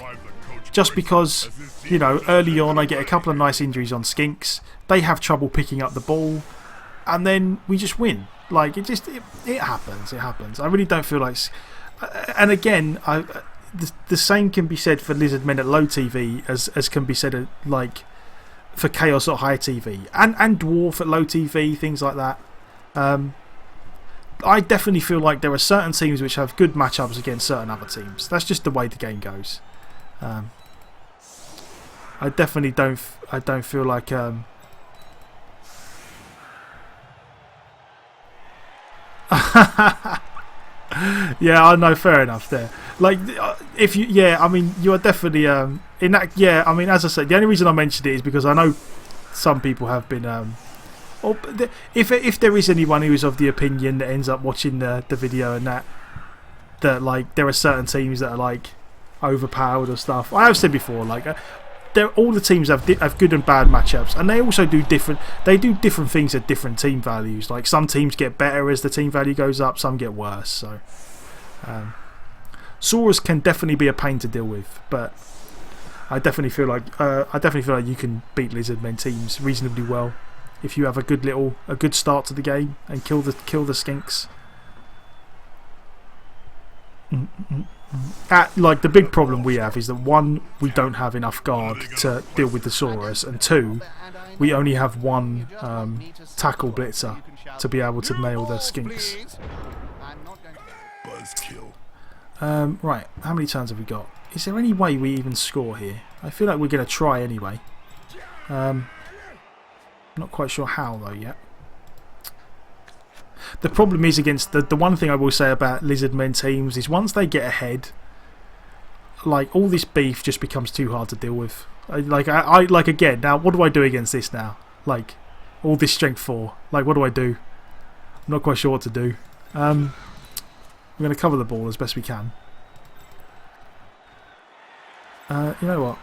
just because, you know, early on I get a couple of nice injuries on skinks, they have trouble picking up the ball, and then we just win. Like it happens. It happens. I really don't feel like. And again, the same can be said for Lizard Men at low TV as can be said like for Chaos at high TV and Dwarf at low TV, things like that. I definitely feel like there are certain teams which have good matchups against certain other teams. That's just the way the game goes. I definitely don't feel like yeah, I know, fair enough there. Like if you I mean you are definitely in that I mean as I said, the only reason I mentioned it is because I know some people have been or if there is anyone who is of the opinion that ends up watching the video and that like there are certain teams that are like overpowered or stuff. I have said before, like all the teams have good and bad matchups, and they also do different things at different team values. Like some teams get better as the team value goes up, some get worse. So Saurus can definitely be a pain to deal with, but I definitely feel like you can beat Lizard Men teams reasonably well. if you have a good start to the game and kill the skinks. Like the big problem we have is that one, we don't have enough guard to deal with the Saurus, and two, we only have one tackle blitzer to be able to nail the skinks. Right, how many turns have we got? Is there any way we even score here? I feel like we're going to try anyway. Not quite sure how though yet. The problem is against the one thing I will say about Lizardmen teams is once they get ahead, like all this beef just becomes too hard to deal with. Like again, now what do I do against this now? Like all this strength 4. Like what do I do? I'm not quite sure what to do. We're going to cover the ball as best we can. You know what?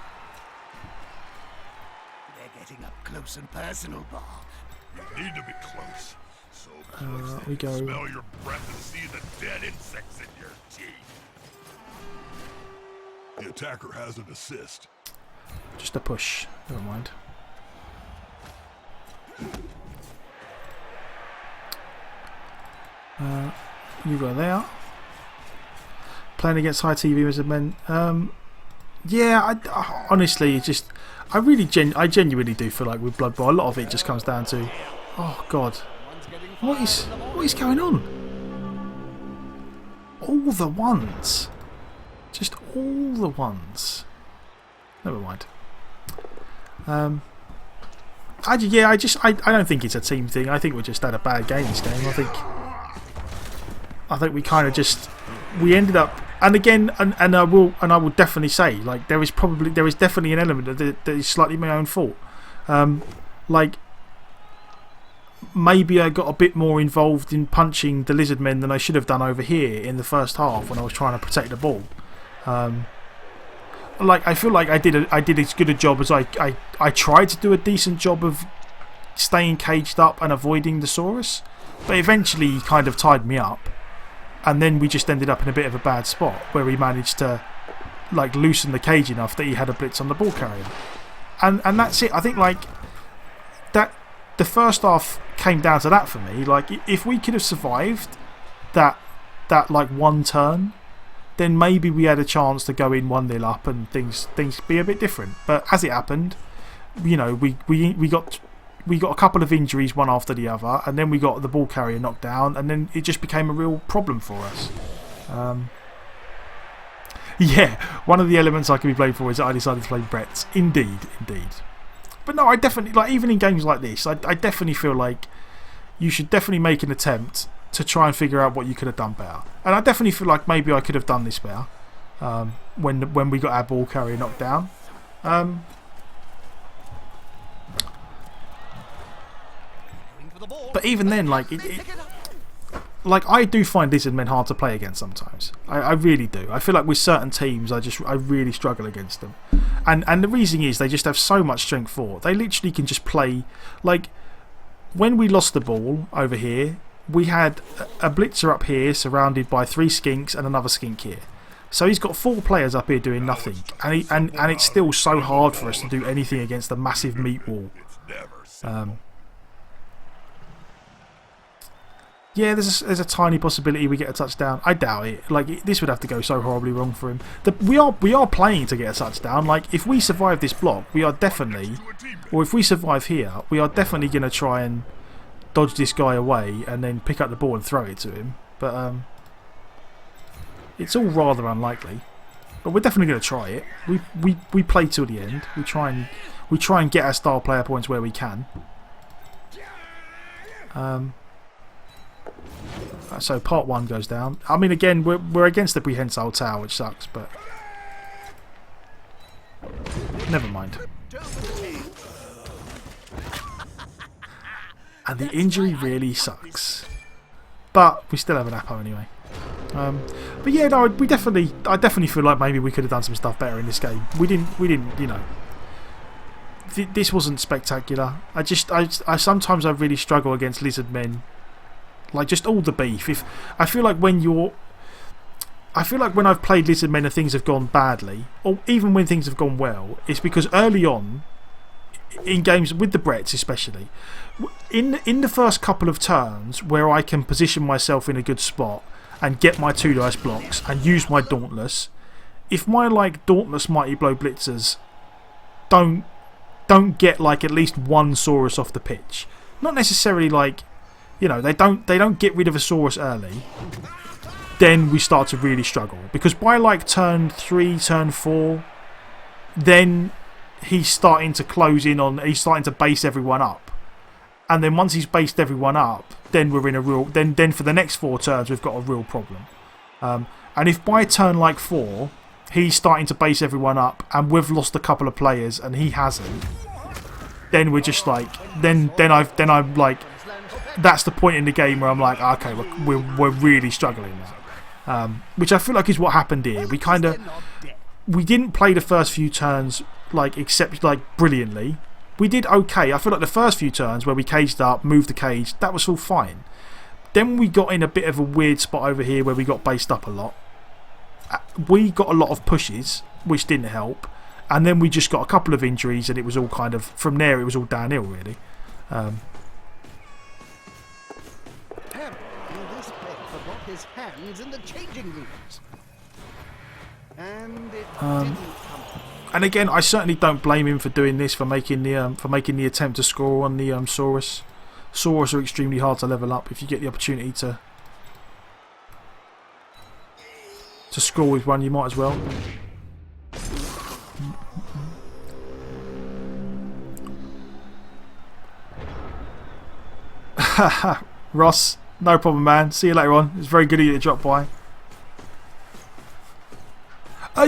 They're getting up close and personal, Bob. You need to be close. So we go. Smell your breath and see the dead insects in your teeth. The attacker has an assist. Just a push. Never mind. You go there. Playing against high TV Lizardmen. Yeah, honestly, I genuinely do feel like with Blood Bowl, a lot of it just comes down to, oh God, what is going on? All the ones, just all the ones. Never mind. I don't think it's a team thing. I think we just had a bad game this game. I think we kind of we ended up. And again, and I will definitely say, like there is definitely an element that is slightly my own fault. Like maybe I got a bit more involved in punching the Lizardmen than I should have done over here in the first half when I was trying to protect the ball. Like I feel like I did as good a job as I tried to do a decent job of staying caged up and avoiding the Saurus, but eventually he kind of tied me up. And then we just ended up in a bit of a bad spot where we managed to like loosen the cage enough that he had a blitz on the ball carrier. And that's it. I think like that the first half came down to that for me. Like if we could have survived that like one turn, then maybe we had a chance to go in 1-0 up and things be a bit different. But as it happened, you know, we got a couple of injuries one after the other, and then we got the ball carrier knocked down, and then it just became a real problem for us. Yeah, one of the elements I can be blamed for is that I decided to play Brets. Indeed. But no, I definitely, like, even in games like this, I definitely feel like you should definitely make an attempt to try and figure out what you could have done better. And I definitely feel like maybe I could have done this better when we got our ball carrier knocked down. But even then, like like I do find Lizardmen hard to play against sometimes. I really do. I feel like with certain teams, I really struggle against them. And the reason is they just have so much strength 4. They literally can just play. Like when we lost the ball over here, we had a blitzer up here surrounded by 3 skinks and another skink here. So he's got 4 players up here doing nothing, and it's still so hard for us to do anything against the massive meat wall. Yeah, there's a tiny possibility we get a touchdown. I doubt it. Like this would have to go so horribly wrong for him. We are playing to get a touchdown. Like if we survive this block, we are definitely, or if we survive here, we are definitely going to try and dodge this guy away and then pick up the ball and throw it to him. But it's all rather unlikely. But we're definitely going to try it. We play till the end. We try and get our star player points where we can. So part 1 goes down. I mean, again, we're against the prehensile tower, which sucks, but never mind. And the injury really sucks, but we still have an Apo anyway. But yeah, no, I definitely feel like maybe we could have done some stuff better in this game. We didn't, you know. This wasn't spectacular. I sometimes I really struggle against Lizardmen. Like just all the beef. I feel like when I've played Lizardmen and things have gone badly, or even when things have gone well, it's because early on in games with the Brets especially, in the first couple of turns where I can position myself in a good spot and get my 2 dice blocks and use my Dauntless, if my like Dauntless Mighty Blow Blitzers don't get like at least one Saurus off the pitch, not necessarily like, you know, they don't get rid of a Saurus early, then we start to really struggle. Because by like turn 3, turn 4, then he's starting to close in on, he's starting to base everyone up. And then once he's based everyone up, then we're in a real, then for the next 4 turns we've got a real problem. And if by turn like 4 he's starting to base everyone up and we've lost a couple of players and he hasn't, then we're just like, then I'm like, that's the point in the game where I'm like, okay, we're really struggling now. Which I feel like is what happened here. We didn't play the first few turns like except like brilliantly. We did okay. I feel like the first few turns where we caged up, moved the cage, that was all fine. Then we got in a bit of a weird spot over here where we got based up a lot. We got a lot of pushes, which didn't help. And then we just got a couple of injuries and it was all kind of, from there it was all downhill really. His hands in the changing rooms. And it didn't come. And again, I certainly don't blame him for doing this, for making the attempt to score on the Saurus. Saurus are extremely hard to level up if you get the opportunity to score with one, you might as well. Ross, no problem, man. See you later on. It's very good of you to drop by.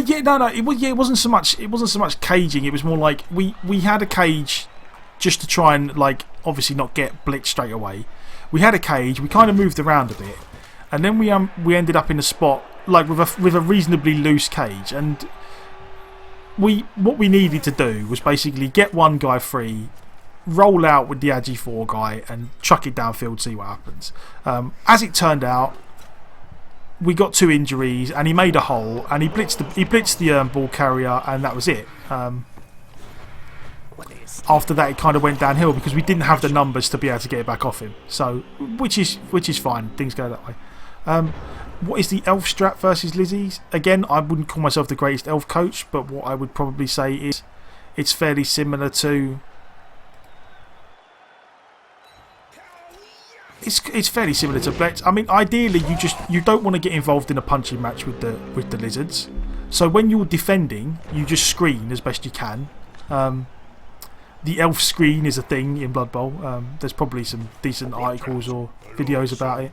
Yeah, no. It wasn't so much. It wasn't so much caging. It was more like we had a cage just to try and like obviously not get blitzed straight away. We had a cage. We kind of moved around a bit, and then we ended up in a spot like with a reasonably loose cage. And what we needed to do was basically get one guy free, roll out with the Agi 4 guy and chuck it downfield, see what happens. As it turned out, we got 2 injuries and he made a hole and he blitzed the ball carrier and that was it. After that it kind of went downhill because we didn't have the numbers to be able to get it back off him. So which is fine, things go that way. What is the elf strat versus Lizzie's? Again, I wouldn't call myself the greatest elf coach, but what I would probably say is it's fairly similar to... It's fairly similar to Blitz. I mean, ideally, you don't want to get involved in a punching match with the lizards. So when you're defending, you just screen as best you can. The elf screen is a thing in Blood Bowl. There's probably some decent articles or videos about it.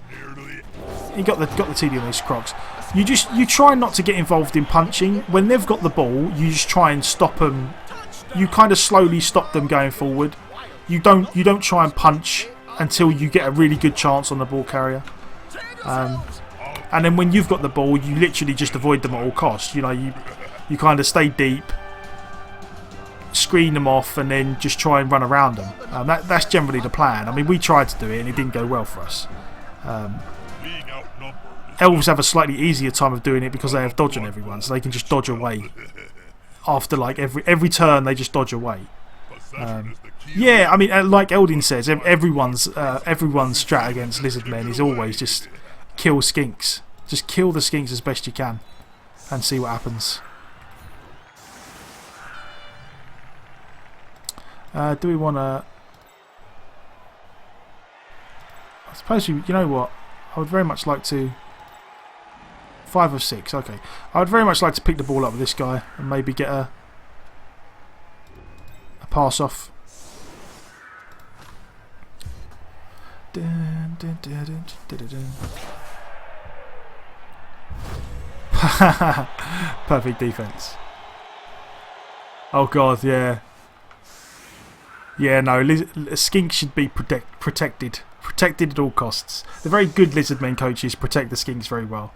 You got the TD on those crocs. You try not to get involved in punching. When they've got the ball, you just try and stop them. You kind of slowly stop them going forward. You don't try and punch until you get a really good chance on the ball carrier. And then when you've got the ball, you literally just avoid them at all costs. You know, you kind of stay deep, screen them off, and then just try and run around them. That's generally the plan. I mean, we tried to do it and it didn't go well for us. Elves have a slightly easier time of doing it because they have dodge on everyone, so they can just dodge away. After like every turn, they just dodge away. Yeah, I mean, like Eldin says, everyone's strat against lizardmen is always just kill skinks. Just kill the skinks as best you can, and see what happens. Do we want to? I suppose you know what? I would very much like to. 5 of 6, okay. I would very much like to pick the ball up with this guy and maybe get a pass off. Perfect defense. Oh god, yeah. Yeah, no, skinks should be protected. Protected at all costs. The very good lizardmen coaches protect the skinks very well.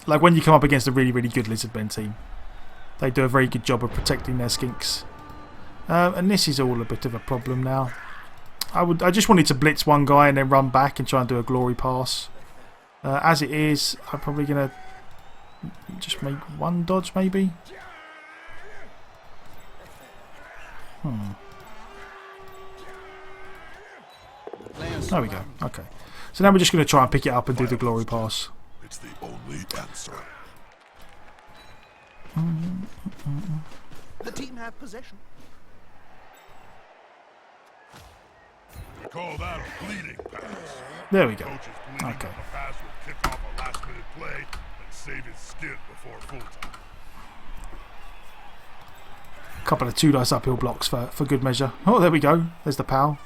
Like when you come up against a really, really good lizardmen team, they do a very good job of protecting their skinks. And this is all a bit of a problem now. I just wanted to blitz one guy and then run back and try and do a glory pass. As it is, I'm probably going to just make one dodge maybe. There we go. Okay. So now we're just going to try and pick it up and do the glory pass. It's the only answer. The team have possession. We call that a bleeding pass. There we go. Coach is bleeding Okay. on the pass will kick off a last-minute play and save his skin before full-time. Couple of 2 dice uphill blocks for good measure. Oh, there we go. There's the pal.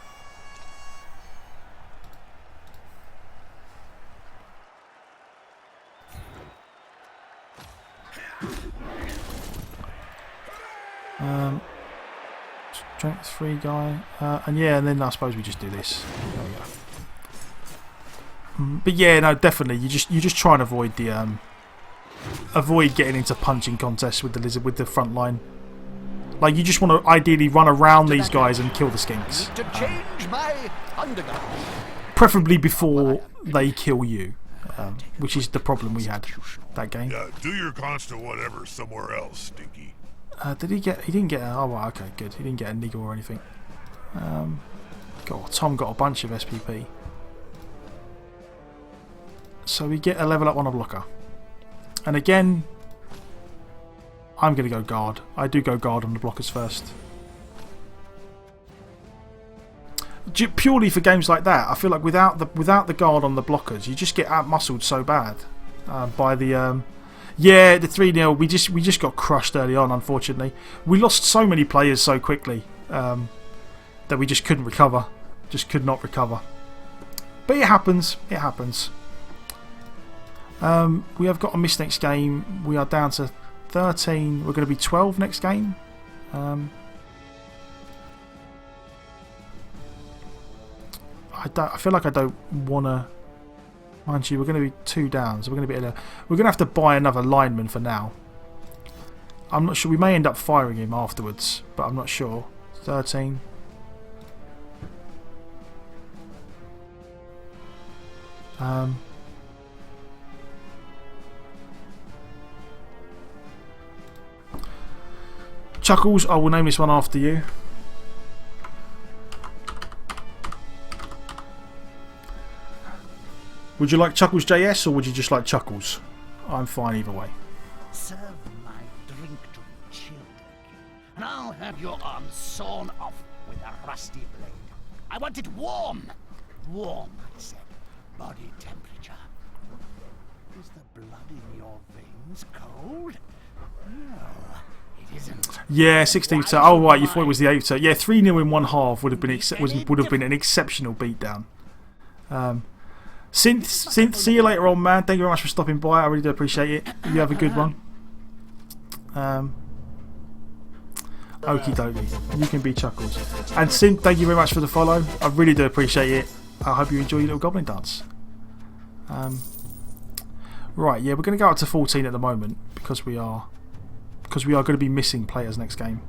Strength 3 guy, and yeah, and then I suppose we just do this. There we go. But yeah, no, definitely, you just try and avoid the avoid getting into punching contests with the lizard with the front line. Like you just want to ideally run around these guys and kill the skinks, To change my undergarment. preferably before they kill you, which is the problem we had that game. Yeah, do your constant whatever somewhere else, Stinky. Did he get? He didn't get. Oh, well, okay, good. He didn't get a niggle or anything. God, Tom got a bunch of SPP. So we get a level up on a blocker, and again, I'm going to go guard. I do go guard on the blockers first, purely for games like that. I feel like without the guard on the blockers, you just get out-muscled so bad by the. Yeah, the 3-0, we just got crushed early on, unfortunately. We lost so many players so quickly that we just couldn't recover. Just could not recover. But it happens. It happens. We have got a miss next game. We are down to 13. We're going to be 12 next game. I feel like I don't want to... Mind you, we're going to be 2 down, so we're going to have to buy another lineman for now. I'm not sure. We may end up firing him afterwards, but I'm not sure. 13. Chuckles, I will name this one after you. Would you like Chuckles JS or would you just like Chuckles? I'm fine either way. Serve my drink to be chilled, and I'll have your arm sawn off with a rusty blade. I want it warm. Warm, I said. Body temperature. Is the blood in your veins cold? No, it isn't. Yeah, 16 to. Oh right, you thought it was the 8 to. Yeah, 3-0 in one half would have been an exceptional beatdown. Synth, see you later on, man. Thank you very much for stopping by. I really do appreciate it. You have a good one. Okie dokie. You can be Chuckles. And Synth, thank you very much for the follow. I really do appreciate it. I hope you enjoy your little goblin dance. Right, yeah, we're going to go up to 14 at the moment because we are going to be missing players next game.